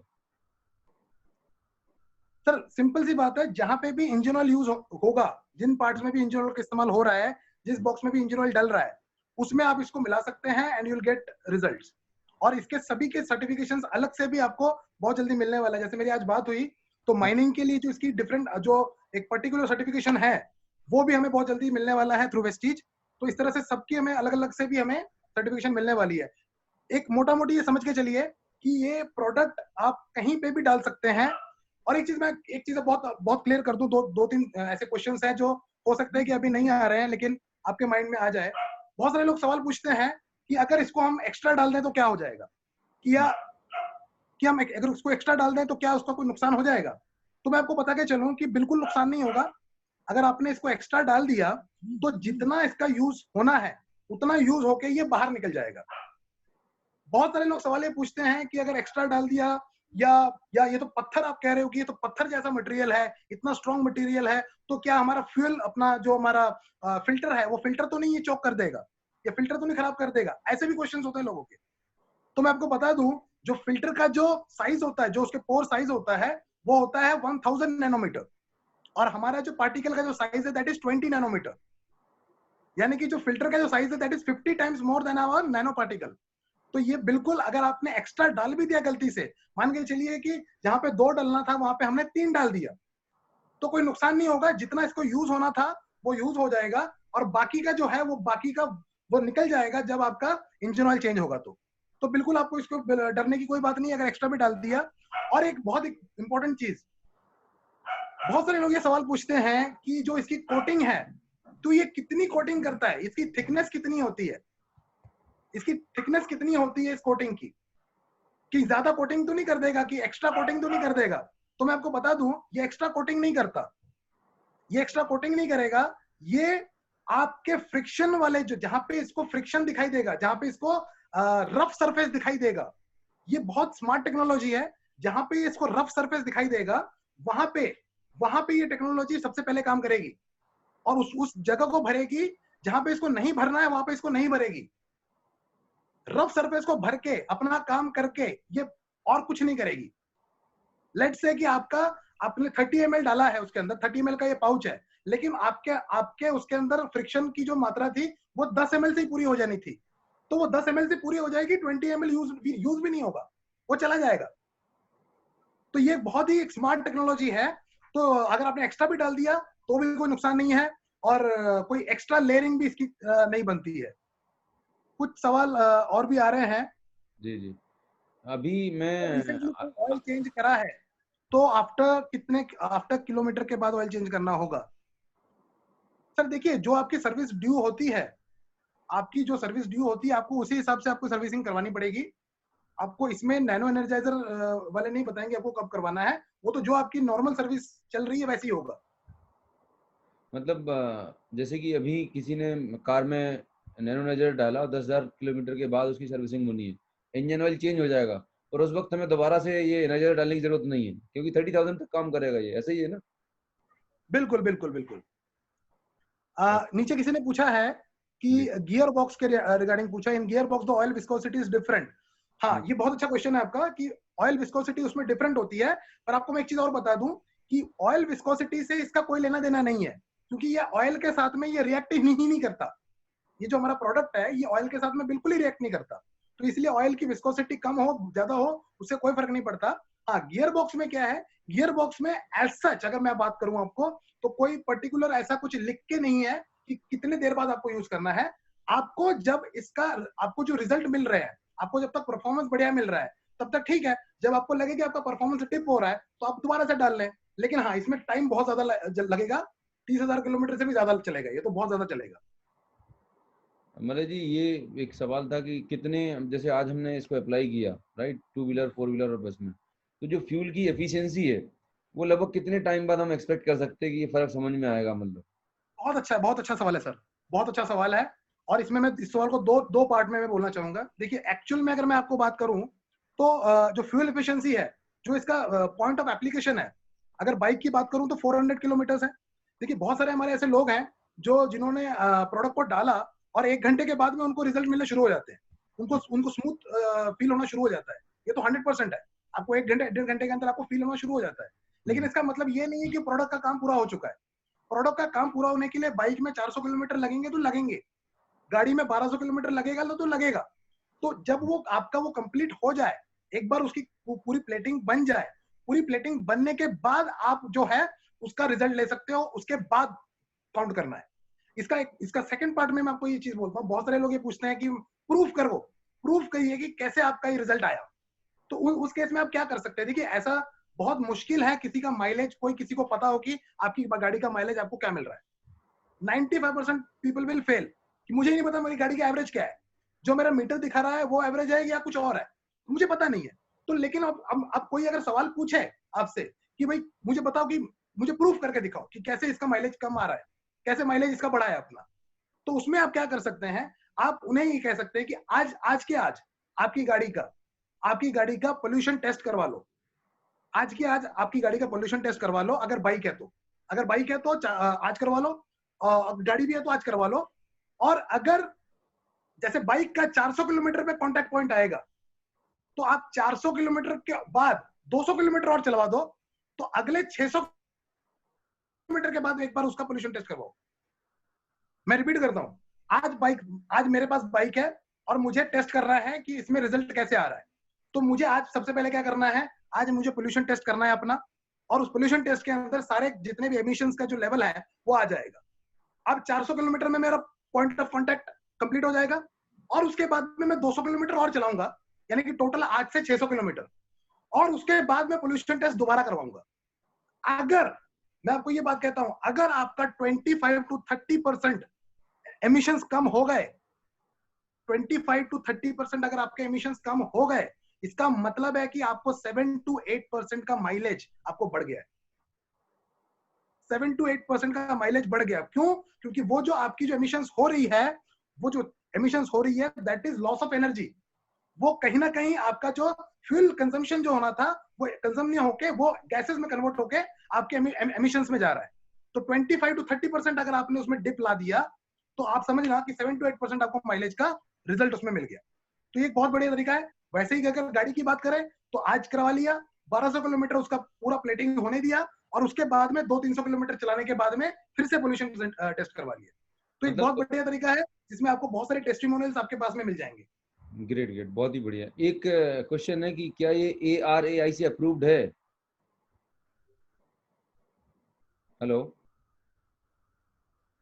सर सिंपल सी बात है, जहां पे भी इंजन ऑयल यूज होगा, जिन पार्ट्स में भी इंजन ऑयल का इस्तेमाल हो रहा है, जिस बॉक्स में भी इंजन ऑयल डल रहा है, उसमें आप इसको मिला सकते हैं and you will get results. और इसके सभी के सर्टिफिकेशंस अलग से भी आपको बहुत जल्दी मिलने वाला है। जैसे मेरी आज बात हुई तो माइनिंग के लिए जो इसकी डिफरेंट जो एक पर्टिकुलर सर्टिफिकेशन है, वो भी हमें बहुत जल्दी मिलने वाला है थ्रू वेस्टीज। तो इस तरह से सबकी हमें अलग अलग से भी हमें सर्टिफिकेशन मिलने वाली है। एक मोटा मोटी ये समझ के चलिए कि ये प्रोडक्ट आप कहीं पे भी डाल सकते हैं। और एक चीज बहुत बहुत क्लियर कर दूं, दो तीन ऐसे क्वेश्चंस हैं जो हो सकता है कि अभी नहीं आ रहे हैं लेकिन आपके माइंड में आ जाए। बहुत सारे लोग सवाल पूछते हैं कि अगर इसको हम एक्स्ट्रा डाल दें तो क्या हो जाएगा, कि या कि हम अगर उसको एक्स्ट्रा डाल दें तो क्या उसका कोई नुकसान हो जाएगा। तो मैं आपको बता के चलूं कि बिल्कुल नुकसान नहीं होगा। अगर आपने इसको एक्स्ट्रा डाल दिया तो जितना इसका यूज होना है उतना यूज होके ये बाहर निकल जाएगा। बहुत सारे लोग सवाल ये पूछते हैं कि अगर एक्स्ट्रा डाल दिया या ये तो पत्थर, आप कह रहे हो कि ये तो पत्थर जैसा मटेरियल है, इतना स्ट्रॉन्ग मटेरियल है, तो क्या हमारा फ्यूल, अपना जो हमारा फिल्टर है, वो फिल्टर तो नहीं ये चौक कर देगा, या फिल्टर तो नहीं खराब कर देगा? ऐसे भी क्वेश्चंस होते हैं लोगों के। तो मैं आपको बता दूं, जो फिल्टर का जो साइज होता है, जो उसके पोर साइज होता है, वो होता है 1000 नैनोमीटर, और हमारा जो पार्टिकल का जो साइज है दैट इज 20 नैनोमीटर। यानी कि जो फिल्टर का जो साइज है that is 50 times more than our nano particle. तो ये बिल्कुल, अगर आपने एक्स्ट्रा डाल भी दिया गलती से, मान के चलिए कि जहां पे 2 डालना था वहां पे हमने 3 डाल दिया, तो कोई नुकसान नहीं होगा। जितना इसको यूज होना था वो यूज हो जाएगा, और बाकी का जो है वो बाकी का वो निकल जाएगा जब आपका इंजन ऑयल चेंज होगा। तो बिल्कुल आपको इसको डरने की कोई बात नहीं है अगर एक्स्ट्रा भी डाल दिया। और एक बहुत इंपॉर्टेंट चीज, बहुत सारे लोग ये सवाल पूछते हैं कि जो इसकी कोटिंग है, तो ये कितनी कोटिंग करता है, इसकी थिकनेस कितनी होती है, इसकी थिकनेस कितनी होती है इस कोटिंग की, कि ज्यादा कोटिंग तो नहीं कर देगा, कि एक्स्ट्रा कोटिंग तो नहीं कर देगा। तो मैं आपको बता दूं, ये एक्स्ट्रा कोटिंग नहीं करता, ये एक्स्ट्रा कोटिंग नहीं करेगा। ये आपके फ्रिक्शन वाले, जो जहां पे इसको फ्रिक्शन दिखाई देगा, जहां पे इसको रफ सरफेस दिखाई देगा, ये बहुत स्मार्ट टेक्नोलॉजी है। जहां पे इसको रफ सरफेस दिखाई देगा, वहां पे ये टेक्नोलॉजी सबसे पहले काम करेगी, और उस जगह को भरेगी। जहां पे इसको नहीं भरना है वहां पे इसको नहीं भरेगी। रफ सरफेस को भर के अपना काम करके ये और कुछ नहीं करेगी। लेट्स से कि आपने 30 ml डाला है, उसके अंदर 30 ml का ये पाउच है, लेकिन आपके उसके अंदर फ्रिक्शन की जो मात्रा थी वो 10 ml से ही पूरी हो जानी थी। तो वो 10 ml से पूरी हो जाएगी, 20 ml यूज भी नहीं होगा, वो चला जाएगा। तो ये बहुत ही एक स्मार्ट टेक्नोलॉजी है। तो अगर आपने एक्स्ट्रा भी डाल दिया तो भी कोई नुकसान नहीं है, और कोई एक्स्ट्रा लेयरिंग भी इसकी नहीं बनती है। कुछ सवाल और भी आ रहे हैं। जी जी। अभी मैं रिसेंटली कोई ऑयल चेंज करा है तो आफ्टर किलोमीटर के बाद ऑयल चेंज करना होगा? सर देखिए, जो आपकी सर्विस ड्यू होती है, आपकी जो सर्विस ड्यू होती है, आपको उसी हिसाब से आपको सर्विसिंग करवानी पड़ेगी। आपको इसमें नैनो एनर्जाइजर वाले नहीं बताएंगे आपको कब करवाना है, वो तो जो आपकी नॉर्मल सर्विस चल रही है वैसी ही होगा। मतलब जैसे कि अभी किसी ने कार में नैनो नजर डाला और 10,000 किलोमीटर के बाद उसकी सर्विसिंग होनी है, इंजन ऑयल चेंज हो जाएगा, और उस वक्त हमें दोबारा से ये नजर डालने की जरूरत नहीं है, क्योंकि 30,000 तक काम करेगा ये, ऐसे ही है ना? बिल्कुल बिल्कुल बिल्कुल। नीचे किसी ने पूछा है कि जी गियर बॉक्स के रिगार्डिंग पूछा, in gear box the oil viscosity is different. हाँ, जी ये बहुत अच्छा क्वेश्चन है आपका कि ऑयल विस्कोसिटी उसमें डिफरेंट होती है। पर आपको मैं एक चीज और बता दूं कि ऑयल विस्कोसिटी से इसका कोई लेना देना नहीं है, क्योंकि ये ऑयल के साथ में ये रिएक्ट ही नहीं करता। ये जो हमारा प्रोडक्ट है ये ऑयल के साथ में बिल्कुल ही रिएक्ट नहीं करता। तो इसलिए ऑयल की विस्कोसिटी कम हो ज्यादा हो उससे कोई फर्क नहीं पड़ता। हाँ, गियर बॉक्स में क्या है, गियर बॉक्स में एज सच अगर मैं बात करूं आपको, तो कोई पर्टिकुलर ऐसा कुछ लिख के नहीं है कि कितने देर बाद आपको यूज करना है। आपको जब इसका आपको जो रिजल्ट मिल रहे हैं, आपको जब तक परफॉर्मेंस बढ़िया मिल रहा है तब तक ठीक है। जब आपको लगे कि आपका परफॉर्मेंस डिप हो रहा है तो आप दोबारा से डाल लें। लेकिन हाँ, इसमें टाइम बहुत ज्यादा लगेगा। 30,000 किलोमीटर से भी ज्यादा चलेगा, ये तो बहुत ज्यादा चलेगा। मतलब जी ये एक सवाल था कि कितने, जैसे आज हमने इसको अप्लाई किया right, two wheeler four wheeler और बस में, तो जो फ्यूल की एफिशिएंसी है वो लगभग कितने टाइम बाद हम एक्सपेक्ट कर सकते हैं कि ये फर्क समझ में आएगा? मतलब बहुत अच्छा सवाल है सर, बहुत अच्छा सवाल है। और इसमें मैं इस सवाल को दो दो पार्ट में मैं बोलना चाहूंगा। देखिए, एक्चुअल में अगर मैं आपको बात करूं तो जो फ्यूल एफिशिएंसी है, जो इसका पॉइंट ऑफ एप्लीकेशन है, अगर बाइक की बात करूं तो 400 किलोमीटर है। देखिए, बहुत सारे हमारे ऐसे लोग हैं जो जिन्होंने प्रोडक्ट को डाला और 1 घंटे के बाद में उनको रिजल्ट मिलने शुरू हो जाते हैं। उनको उनको स्मूथ फील होना शुरू हो जाता है। ये तो 100% है। आपको 1 घंटे 1.5 घंटे के अंदर आपको फील होना शुरू हो जाता है। लेकिन इसका मतलब ये नहीं है कि प्रोडक्ट का काम पूरा हो चुका है। प्रोडक्ट का काम पूरा होने के लिए बाइक में 400 किलोमीटर लगेंगे तो लगेंगे, गाड़ी में 1200 किलोमीटर लगेगा तो लगेगा। तो जब वो आपका वो कंप्लीट हो जाए, एक बार उसकी पूरी प्लेटिंग बन जाए, पूरी प्लेटिंग बनने के बाद आप जो है उसका रिजल्ट ले सकते हो। उसके बाद काउंट करना है। इसका सेकंड पार्ट में मैं आपको ये चीज बोलता हूँ, बहुत सारे लोग ये पूछते हैं कि प्रूफ करो, प्रूफ करिए कि कैसे आपका ये रिजल्ट आया। तो उस केस में आप क्या कर सकते हैं? देखिए, ऐसा बहुत मुश्किल है किसी का माइलेज, कोई किसी को पता हो कि आपकी गाड़ी का माइलेज आपको क्या मिल रहा है। 95% पीपल विल फेल कि मुझे नहीं पता मेरी गाड़ी का एवरेज क्या है, जो मेरा मीटर दिखा रहा है वो एवरेज है या कुछ और है, मुझे पता नहीं है। तो लेकिन अब कोई अगर सवाल पूछे आपसे कि भाई मुझे बताओ कि मुझे प्रूफ करके दिखाओ कि कैसे इसका माइलेज कम आ रहा है, कैसे माइलेज इसका बढ़ा है अपना, तो उसमें आप क्या कर सकते हैं? आप उन्हें ये कह सकते हैं कि आज आज के आज आपकी गाड़ी का पोल्यूशन टेस्ट करवा लो। आज की आज आपकी गाड़ी का पोल्यूशन टेस्ट करवा लो। अगर बाइक है तो, अगर बाइक है तो आज करवा लो, गाड़ी भी है तो आज करवा लो। और अगर जैसे बाइक का 400 किलोमीटर पे कांटेक्ट पॉइंट आएगा, तो आप 400 किलोमीटर के बाद 200 किलोमीटर और चलवा दो, तो अगले 600 किलोमीटर के बाद एक बार उसका पोल्यूशन टेस्ट करवाओ। मैं रिपीट करता हूं, आज मेरे पास बाइक है और मुझे टेस्ट करना है कि इसमें रिजल्ट कैसे आ रहा है। तो मुझे आज सबसे पहले क्या करना है? आज मुझे पोल्यूशन टेस्ट करना है अपना, और उस पोल्यूशन टेस्ट के अंदर सारे जितने भी एमिशंस का जो लेवल है वो आ जाएगा। अब 400 किलोमीटर में मेरा पॉइंट ऑफ कांटेक्ट कंप्लीट हो जाएगा, और उसके बाद में मैं 200 किलोमीटर और चलाऊंगा, यानी कि टोटल 8 से 600 किलोमीटर। और उसके बाद मैं पोल्यूशन टेस्ट दोबारा करवाऊंगा। अगर मैं आपको ये बात कहता हूं, अगर आपका 25 to 30% एमिशंस कम हो गए, 25 to 30% अगर आपके एमिशंस कम हो गए, इसका मतलब है कि आपको 7 to 8% का माइलेज आपको बढ़ गया है। 7 to 8% का माइलेज बढ़ गया। क्यों? क्योंकि वो जो आपकी जो एमिशंस हो रही है, वो जो एमिशंस हो रही है, that is loss of energy. वो कहीं ना कहीं आपका जो फ्यूल कंजम्पशन जो होना था वो कंज्यूम नहीं होके वो गैसेस में कन्वर्ट होके आपके एमिशंस में जा रहा है। तो 25 to 30% अगर आपने उसमें डिप ला दिया, तो आप समझना कि 7 to 8% आपको माइलेज का रिजल्ट उसमें मिल गया। तो ये एक बहुत बढ़िया तरीका है। वैसे ही अगर गाड़ी की बात करें तो आज करवा लिया, 1200 किलोमीटर उसका पूरा प्लेटिंग होने दिया, और उसके बाद में 200-300 किलोमीटर चलाने के बाद में फिर से पोल्यूशन टेस्ट करवा लिया। तो एक बहुत मतलब बढ़िया तरीका है जिसमें आपको बहुत सारे टेस्टिमोनियल्स आपके पास में मिल जाएंगे। ग्रेट ग्रेट, बहुत ही बढ़िया। एक क्वेश्चन है कि क्या ये ARAI से अप्रूव्ड है? हेलो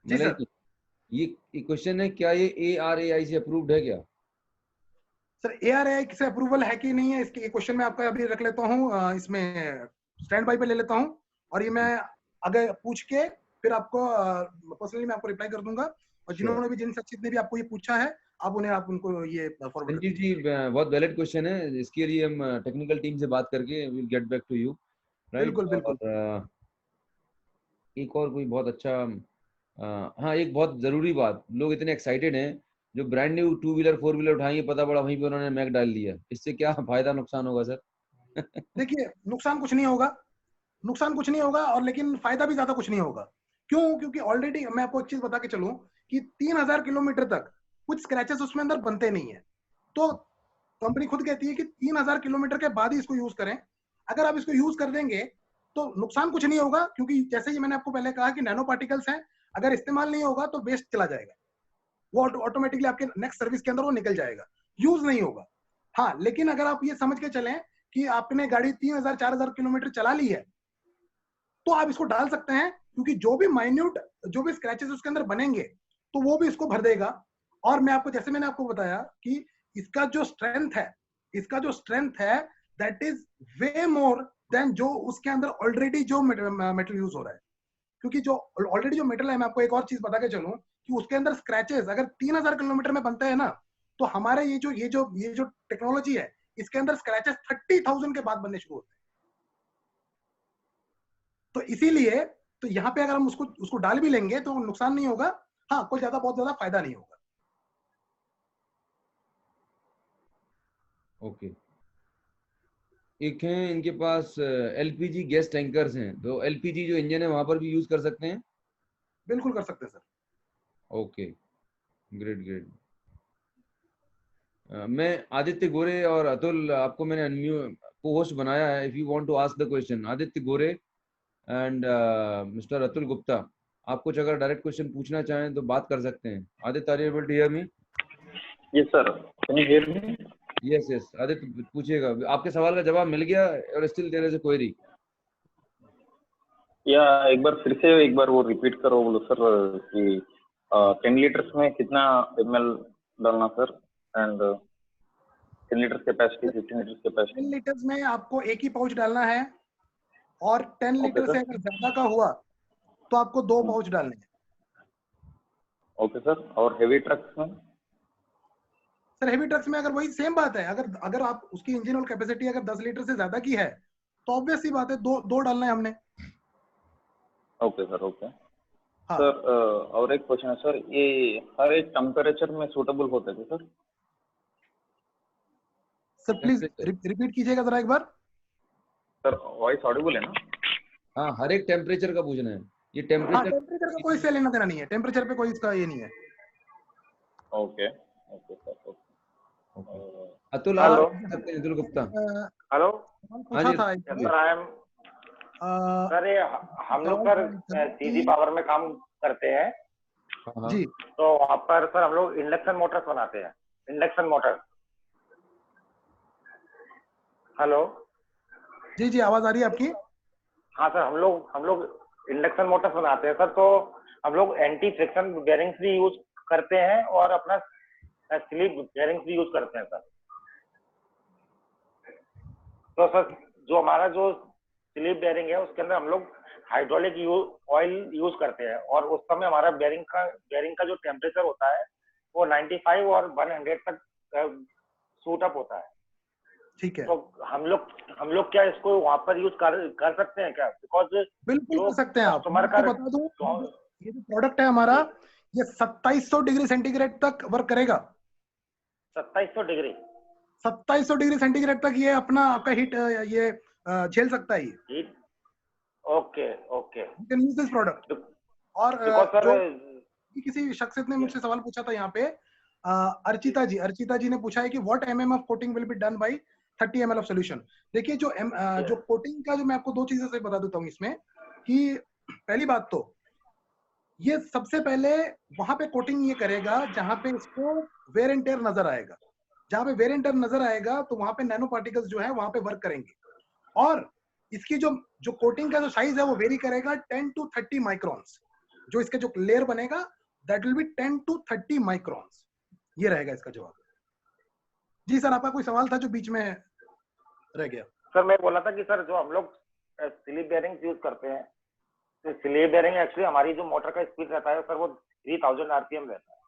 जी सर। मतलब ये क्वेश्चन है, क्या ये ARAI से अप्रूव्ड है क्या? सर, ARAI से अप्रूवल है कि नहीं है, इसके क्वेश्चन में आपका अभी रख लेता हूँ, इसमें स्टैंड बाय पे ले लेता हूँ। और ये मैं अगर पूछ के फिर आपको पर्सनली मैं आपको रिप्लाई कर दूंगा। और श्योर। जिन्होंने भी जिन सचित ने भी आपको ये पूछा है, आप उनको ये फॉरवर्ड कर संजीव दीजिए। जी, बहुत वैलिड क्वेश्चन है, इसके लिए हम टेक्निकल टीम से बात करके will get back to you, right. बिल्कुल बिल्कुल। और एक और कोई बहुत अच्छा, हाँ एक बहुत जरूरी बात, लोग इतने एक्साइटेड हैं, जो brand new two wheeler four wheeler उठाएंगे, पता पड़ा वहीं पे उन्होंने मैक डाल दिया, इससे क्या फायदा नुकसान होगा सर? देखिए, नुकसान कुछ नहीं होगा। नुकसान कुछ नहीं होगा, और लेकिन फायदा भी ज्यादा कुछ नहीं होगा। क्यों? क्योंकि ऑलरेडी मैं आपको एक चीज बता के चलूं कि 3000 किलोमीटर तक कुछ स्क्रैचेस उसमें अंदर बनते नहीं है। तो कंपनी खुद कहती है कि 3000 किलोमीटर के बाद ही इसको यूज करें। अगर आप इसको यूज कर देंगे तो नुकसान कुछ नहीं होगा, क्योंकि जैसे ही मैंने आपको पहले कहा कि नैनो पार्टिकल्स हैं, अगर इस्तेमाल नहीं होगा तो वेस्ट चला जाएगा, वो ऑटोमेटिकली आपके नेक्स्ट सर्विस के अंदर वो निकल जाएगा, यूज नहीं होगा। हाँ, लेकिन अगर आप ये समझ के चलें कि आपने गाड़ी 3000 4000 किलोमीटर चला ली है, तो आप इसको डाल सकते हैं, क्योंकि जो भी माइन्यूट, जो भी स्क्रैचेस उसके अंदर बनेंगे तो वो भी इसको भर देगा। और मैं आपको, जैसे मैंने आपको बताया कि इसका जो स्ट्रेंथ है, इसका जो स्ट्रेंथ है that is way more than जो उसके अंदर ऑलरेडी जो मेटल यूज हो रहा है। क्योंकि जो ऑलरेडी जो मेटल है, मैं आपको एक और चीज बता के चलूं कि उसके अंदर स्क्रैचेस अगर 3000 किलोमीटर में बनते हैं ना, तो हमारे ये जो टेक्नोलॉजी है, इसके अंदर स्क्रैचेस 30,000 के बाद बनने शुरू होते हैं। तो इसीलिए तो यहाँ पे अगर हम उसको उसको डाल भी लेंगे तो नुकसान नहीं होगा। हाँ, कोई ज्यादा बहुत ज्यादा फायदा नहीं होगा। ओके। एक है इनके पास एलपीजी गैस टैंकर्स हैं, तो एलपीजी जो इंजन है वहां पर भी यूज कर सकते हैं? बिल्कुल कर सकते हैं सर। Okay, great great. मैं आदित्य गोरे और अतुल, आपको मैंने को होस्ट बनाया है। If you want to ask the question, Aditya Gore and mister Atul Gupta, आप कुछ अगर डायरेक्ट क्वेश्चन पूछना चाहें तो बात कर सकते हैं। Aditya, are you able to hear me? Yes sir, can you hear me? Yes yes Aditya, पूछिएगा। आपके सवाल का जवाब मिल गया और still there is a query? या एक बार फिर से एक बार वो रिपीट करो बोलो सर कि 10 लीटर्स में कितना ml डालना sir, and 10 litre capacity, 15 litre 10 capacity. Litres में आपको एक ही पाउच डालना है, और 10 ओके लीटर से सर, अगर ज्यादा का हुआ तो आपको 2 पाउच डालने हैं। Okay sir. और हेवी ट्रक्स में? सर हेवी ट्रक्स में अगर वही सेम बात है, अगर अगर आप उसकी इंजन ऑयल कैपेसिटी अगर 10 लीटर से ज्यादा की है तो ऑब्वियस सी बात है, दो दो डालना है हमने। ओके सर, ओके हाँ सर। और एक क्वेश्चन है सर, ये हर एक टेम्परेचर में सूटेबल होता है क्या सर? सर प्लीज रिपीट कीजिएगा जरा एक बार। सर वॉइस ऑडिबल है ना? हाँ, हर एक टेम्परेचर का पूछना है। ये हाँ, टेम्परेचर टेम्परेचर का कोई से लेना देना नहीं है, टेम्परेचर पे कोई इसका ये नहीं है। Okay okay sir, okay. Atul, आप हेलो पूछ सकते हैं, अतुल गुप्ता। हेलो। हाँ पूछा जी, था सर आई एम सर, ये हम लोग सर सीजी पावर में काम करते हैं। हाँ जी तो वहाँ पर सर हम लोग इंडक्शन मोटर्स बनाते हैं, इंडक्शन मोटर। हेलो। जी जी, आवाज आ रही है आपकी? हाँ सर, हम लोग इंडक्शन मोटर्स बनाते हैं सर। तो हम लोग एंटी फ्रिक्शन बेयरिंग्स भी यूज करते हैं और अपना स्लिप बेयरिंग्स भी यूज करते हैं सर। तो सर जो हमारा जो स्लिप बेयरिंग है उसके अंदर हम लोग हाइड्रोलिक ऑयल यूज करते हैं, और उस समय हमारा बेयरिंग का जो टेम्परेचर होता है वो 95 और 100 तक सूट अप होता है। ठीक है, तो हम लोग क्या इसको वहां पर यूज कर सकते हैं क्या? बिकॉज बिल्कुल जो कर सकते हैं आप। मैं कस्टमर का आपको बता दूं, ये जो प्रोडक्ट है हमारा, ये 2700 डिग्री सेंटीग्रेड तक वर्क करेगा। 2700 डिग्री 2700 डिग्री सेंटीग्रेड तक ये अपना आपका हीट ये झेल सकता है। ये heat. Okay okay. You can use this product. और बिकॉज सर जो किसी शख्सियत ने मुझसे सवाल पूछा था यहाँ पे, अर्चिता जी ने पूछा है कि what MM of coating will be done by 30 ml of solution. देखिए जो कोटिंग का, जो मैं आपको दो चीजें से बता देता हूँ इसमें, कि पहली बात तो ये सबसे पहले वहां पे कोटिंग ये करेगा जहां पे इसको वेयर एंड टेयर नजर आएगा। जहां पे वेयर एंड टेयर नजर आएगा तो वहां पे नैनो पार्टिकल्स जो है वहां पे वर्क करेंगे। और इसकी जो जो कोटिंग का जो साइज है वो वेरी करेगा 10 to 30 माइक्रॉन्स। जो इसके जो लेयर बनेगा that will be 10 to 30 microns. ये रहेगा इसका जवाब। जी सर, आपका कोई सवाल था जो बीच में रह गया? सर मैं बोला था कि सर जो हम लोग स्लिप बेयरिंग यूज करते हैं, तो स्लिप बेयरिंग एक्चुअली हमारी जो मोटर का स्पीड रहता है सर वो 3000 आरपीएम रहता है।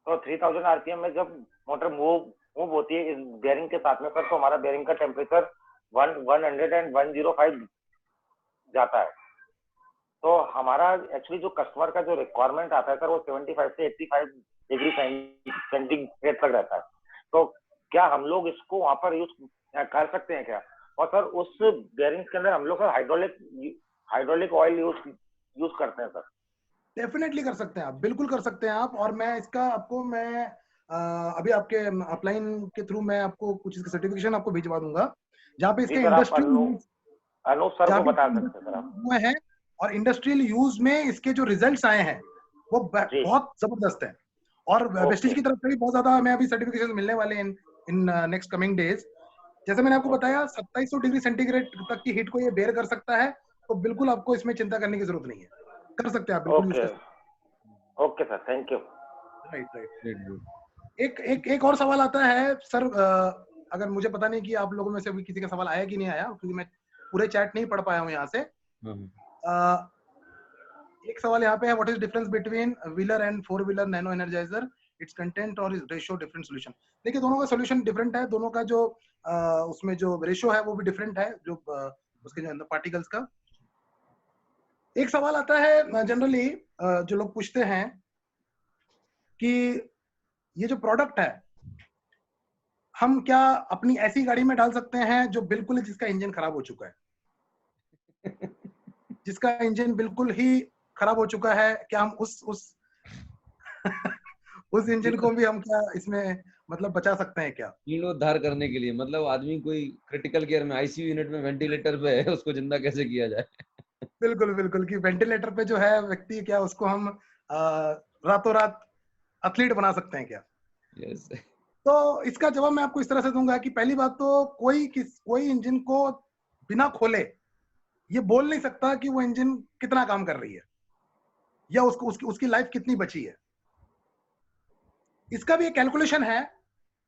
तो 3000 आरपीएम में जब मोटर मूव होती है इस बेयरिंग के साथ में सर, तो हमारा बेयरिंग का टेम्परेचर 105 जाता है। तो हमारा एक्चुअली जो कस्टमर का जो रिक्वायरमेंट आता है सर वो 75 से 85 डिग्री सेंटीग्रेड तक रहता है। तो क्या हम लोग इसको वहां पर यूज कर सकते हैं क्या? और सर उस बेयरिंग्स के अंदर हम लोग हाइड्रोलिक ऑयल यूज करते हैं सर। डेफिनेटली कर सकते हैं आप, बिल्कुल कर सकते हैं आप। और मैं इसका आपको मैं अभी आपके अपलाइन के थ्रू मैं आपको कुछ इसका सर्टिफिकेशन आपको भिजवा दूंगा, जहाँ पे जी इसके सर, आप इंडस्ट्रियल अनूप सर जहाँ को पे बता सकते हैं सर आप। हुए हैं और इंडस्ट्रियल यूज में इसके जो रिजल्ट्स आए हैं वो जी बहुत जबरदस्त है। और वेस्टेज ओके की तरफ से भी बहुत ज्यादा हमें अभी सर्टिफिकेशन मिलने वाले हैं इन नेक्स्ट कमिंग डेज। जैसे मैंने आपको ओके बताया 2700 डिग्री सेंटीग्रेड तक की हीट को ये बेयर कर सकता है, तो बिल्कुल आपको इसमें चिंता करने की जरूरत नहीं है, कर सकते हैं आप बिल्कुल ओके इसका। Okay sir, thank you. Right right. Great great. एक एक एक और सवाल आता है सर, अगर मुझे पता नहीं कि आप लोगों में से अभी किसी का सवाल आया कि नहीं आया, क्योंकि मैं पूरे चैट नहीं पढ़ पाया हूँ यहाँ से। एक सवाल यहाँ पे है, what is difference between wheeler and four wheeler nano energiser, it's content और इज रेशियो डिफरेंट सॉल्यूशन। देखिए दोनों का सॉल्यूशन डिफरेंट है, दोनों का जो उसमें जो रेशियो है वो भी डिफरेंट है, जो उसके जो अंदर पार्टिकल्स का। एक सवाल आता है जनरली जो लोग पूछते हैं कि ये जो प्रोडक्ट है हम क्या अपनी ऐसी गाड़ी में डाल सकते हैं जो बिल्कुल ही जिसका इंजन खराब हो चुका है, जिसका इंजन बिल्कुल ही खराब हो चुका है, क्या हम उस उस इंजन को भी हम क्या इसमें मतलब बचा सकते हैं क्या? जीर्णोद्धार करने के लिए, मतलब आदमी कोई क्रिटिकल केयर में आईसीयू यूनिट में वेंटिलेटर पे है, उसको जिंदा कैसे किया जाए? बिल्कुल बिल्कुल, कि वेंटिलेटर पे जो है व्यक्ति, क्या उसको हम रातों रात एथलीट बना सकते हैं क्या? यस। तो इसका जवाब मैं आपको इस तरह से दूंगा कि पहली बात तो कोई इंजन को बिना खोले ये बोल नहीं सकता कि वो इंजन कितना काम कर रही है या उसकी लाइफ कितनी बची है। इसका भी एक कैलकुलेशन है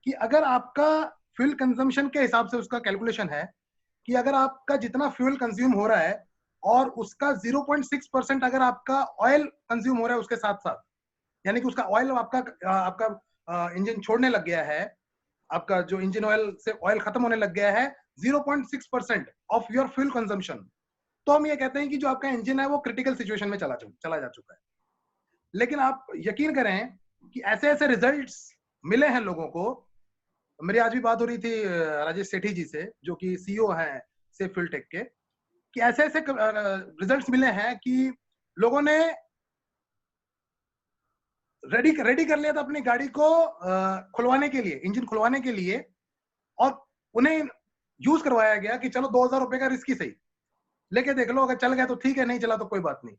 कि अगर आपका फ्यूल कंजम्पशन के हिसाब से उसका कैलकुलेशन है कि अगर आपका जितना फ्यूल कंज्यूम हो रहा है और उसका 0.6% अगर आपका ऑयल कंज्यूम हो रहा है उसके साथ साथ, यानी कि उसका ऑयल आपका इंजन छोड़ने लग गया है, आपका जो इंजन ऑयल से ऑयल खत्म होने लग गया है 0.6% ऑफ योर फ्यूल कंजम्पशन, तो हम ये कहते हैं कि जो आपका इंजन है वो क्रिटिकल सिचुएशन में चला जा चुका है। लेकिन आप यकीन करें कि ऐसे ऐसे रिजल्ट्स मिले हैं लोगों को। मेरी आज भी बात हो रही थी राजेश सेठी जी से, जो कि सीईओ हैं सेफ फ्यूल टेक के, कि ऐसे ऐसे रिजल्ट्स मिले हैं कि लोगों ने रेडी कर लिया था अपनी गाड़ी को खुलवाने के लिए, इंजन खुलवाने के लिए, और उन्हें यूज करवाया गया कि चलो 2000 रुपए का रिस्क ही सही, लेके देख लो, अगर चल गया तो ठीक है, नहीं चला तो कोई बात नहीं।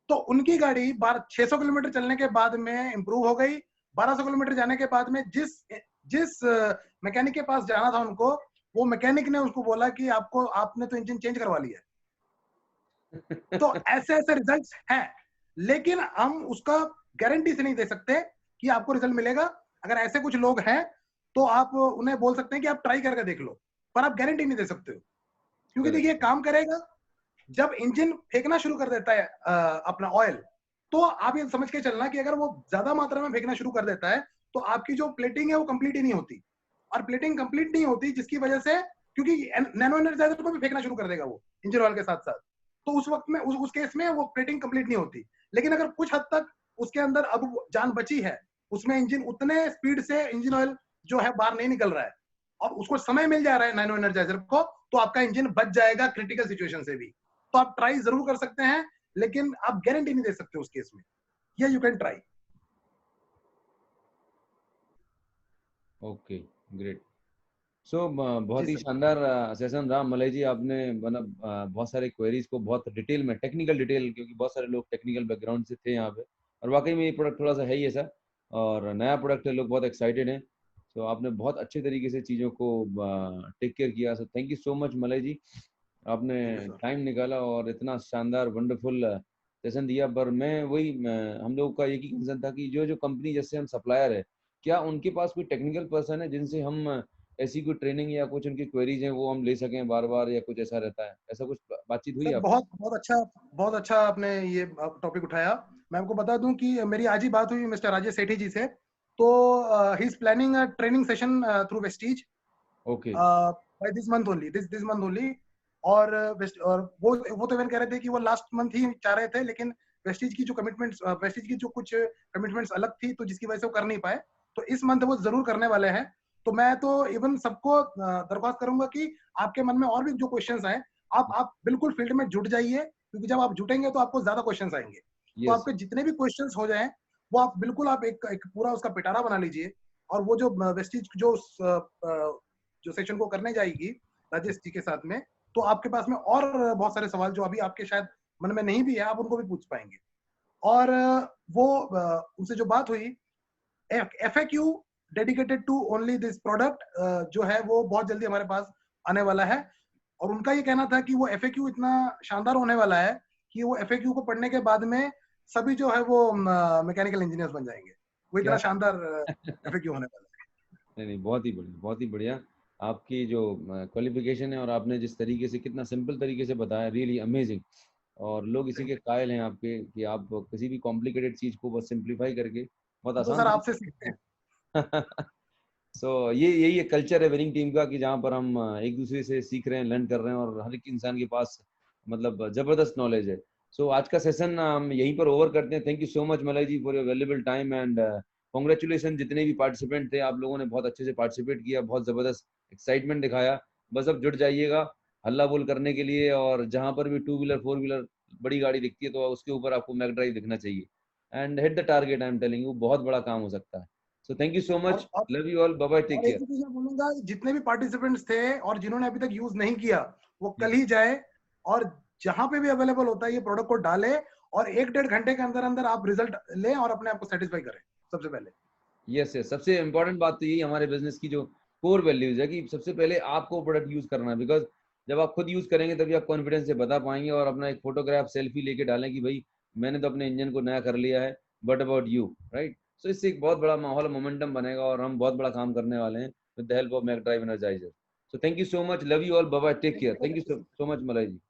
तो उनकी गाड़ी 600 किलोमीटर चलने के बाद में इंप्रूव हो गई। 1200 किलोमीटर जाने के बाद में जिस मैकेनिक के पास जाना था उनको, वो मैकेनिक ने उसको बोला कि आपने तो इंजन चेंज करवा लिया है। तो ऐसे ऐसे रिजल्ट्स हैं, लेकिन हम उसका गारंटी से नहीं दे सकते कि आपको रिजल्ट मिलेगा। अगर ऐसे कुछ लोग हैं तो आप उन्हें बोल सकते हैं कि आप ट्राई करके देख लो, पर आप गारंटी नहीं दे सकते हो, क्योंकि देखिए काम करेगा जब इंजन फेंकना शुरू कर देता है अपना ऑयल, तो आप ये समझ के चलना कि अगर वो ज्यादा मात्रा में फेंकना शुरू कर देता है तो आपकी जो प्लेटिंग है वो कंप्लीट ही नहीं होती, और प्लेटिंग कंप्लीट नहीं होती जिसकी वजह से, क्योंकि नैनो एनर्जाइजर को भी फेंकना शुरू कर देगा वो इंजन ऑयल के साथ साथ, तो उस वक्त में उस केस में वो प्लेटिंग कंप्लीट नहीं होती। लेकिन अगर कुछ हद तक उसके अंदर अब जान बची है, उसमें इंजन उतने स्पीड से इंजन ऑयल जो है बाहर नहीं निकल रहा है और उसको समय मिल जा रहा है नैनो एनर्जाइजर को, तो आपका इंजन बच जाएगा क्रिटिकल सिचुएशन से भी। तो आप ट्राई जरूर कर सकते हैं, लेकिन आप गारंटी नहीं दे सकते उस केस में। या you can try. Okay great. So बहुत जी ही सर। शानदार सेशन रहा मलय जी। आपने मतलब बहुत सारे क्वेरीज को बहुत डिटेल में, टेक्निकल डिटेल, क्योंकि बहुत सारे लोग टेक्निकल बैकग्राउंड से थे यहाँ पे, और वाकई में ये प्रोडक्ट थोड़ा सा है ही ऐसा, और नया प्रोडक्ट है, लोग बहुत एक्साइटेड हैं। तो आपने बहुत अच्छे तरीके से चीज़ों को टेक केयर किया। So thank you so much Malay ji, आपने टाइम निकाला और इतना शानदार वंडरफुल सेशन दिया। पर मैं वही हम लोग का एक ही कंसर्न था कि जो जो कंपनी जैसे हम सप्लायर है, क्या उनके पास कोई टेक्निकल पर्सन है जिनसे हम ऐसी कोई ट्रेनिंग या कुछ उनकी क्वेरीज हैं वो हम ले सकें बार बार, या कुछ ऐसा रहता है? ऐसा कुछ बातचीत हुई सर आपकी? बहुत अच्छा आपने ये टॉपिक उठाया। मैं आपको बता दूं कि मेरी आज ही बात हुई मिस्टर राजेश सेठी जी से, तो he is planning a training session through Vestige okay by this month only, this month only. और वो तो इवन कह रहे थे कि वो लास्ट मंथ ही चाह रहे थे, लेकिन वेस्टीज की जो कुछ कमिटमेंट्स अलग थी, तो जिसकी वजह से वो कर नहीं पाए। तो इस मंथ वो जरूर करने वाले हैं। तो मैं तो इवन सबको दरख्वास्त करूंगा कि आपके मन में और भी जो क्वेश्चंस हैं, आप बिल्कुल फील्ड में जुट जाइए, क्योंकि जब आप जुटेंगे तो आपको ज्यादा क्वेश्चंस आएंगे। तो यस आपके जितने भी क्वेश्चंस हो जाएं, वो आप बिल्कुल आप एक पूरा उसका पिटारा बना लीजिए, और वो जो वेस्टिज जो सेशन को करने जाएगी राजेश जी के साथ में, तो आपके पास में और बहुत सारे सवाल जो अभी आपके शायद मन में नहीं भी है, आप उनको भी पूछ पाएंगे। और वो उनसे जो बात हुई, FAQ dedicated to only this product जो है वो बहुत जल्दी हमारे पास आने वाला है। और उनका ये कहना था कि वो FAQ इतना शानदार होने वाला है कि वो FAQ को पढ़ने के बाद में सभी जो है वो मैकेनिकल इंजीनियर्स बन जाएंगे। वो इतना क्या शानदार FAQ होने वाला है। नहीं नहीं, बहुत ही बढ़िया, बहुत ही बढ़िया। आपकी जो क्वालिफिकेशन है और आपने जिस तरीके से, कितना सिंपल तरीके से बताया, रियली अमेजिंग। और लोग इसी के कायल हैं आपके, कि आप किसी भी कॉम्प्लिकेटेड चीज को बहुत सिंप्लीफाई करके बहुत तो आसान सर आपसे सीखते हैं। तरीके सो ये यही एक कल्चर है विनिंग टीम का, कि जहाँ पर हम एक दूसरे से सीख रहे हैं, लर्न कर रहे हैं, और हर एक इंसान के पास मतलब जबरदस्त नॉलेज है। सो आज का सेशन हम यहीं पर ओवर करते हैं। Thank you so much Malay ji for your valuable time, and congratulation जितने भी पार्टिसिपेंट थे, आप लोगों ने बहुत अच्छे से पार्टिसिपेट किया, बहुत जबरदस्त एक्साइटमेंट दिखाया। बस अब जुट जाइएगा हल्ला बोल करने के लिए, और जहाँ पर भी 2 व्हीलर 4 व्हीलर बड़ी गाड़ी दिखती है तो उसके ऊपर आपको मैक ड्राइव दिखना चाहिए, and hit the target. I am telling you, बहुत बड़ा काम हो सकता है। सो थैंक यू सो और much, love you all, bye bye, take और एक केयर। ही चीज मैं बोलूंगा, जितने भी पार्टिसिपेंट्स थे और जिन्होंने अभी तक यूज नहीं किया, वो कल ही जाए और जहां पे भी अवेलेबल होता है ये प्रोडक्ट को डाले, और 1-1.5 घंटे के अंदर अंदर आप रिजल्ट लें और अपने आप को सेटिस्फाई करें सबसे पहले। यस यस, सबसे इम्पोर्टेंट बात तो यही हमारे बिजनेस की जो कोर वैल्यूज है, कि सबसे पहले आपको प्रोडक्ट यूज करना है। बिकॉज जब आप खुद यूज करेंगे तभी आप कॉन्फिडेंस से बता पाएंगे, और अपना एक फोटोग्राफ सेल्फी लेके डालें कि भाई मैंने तो अपने इंजन को नया कर लिया है, बट अबाउट यू, राइट। सो इससे एक बहुत बड़ा माहौल, मोमेंटम बनेगा, और हम बहुत बड़ा काम करने वाले हैं with the help of Mac Drive energizer. So thank you so much, love you all, bye bye, take care. Thank you so much Malay ji.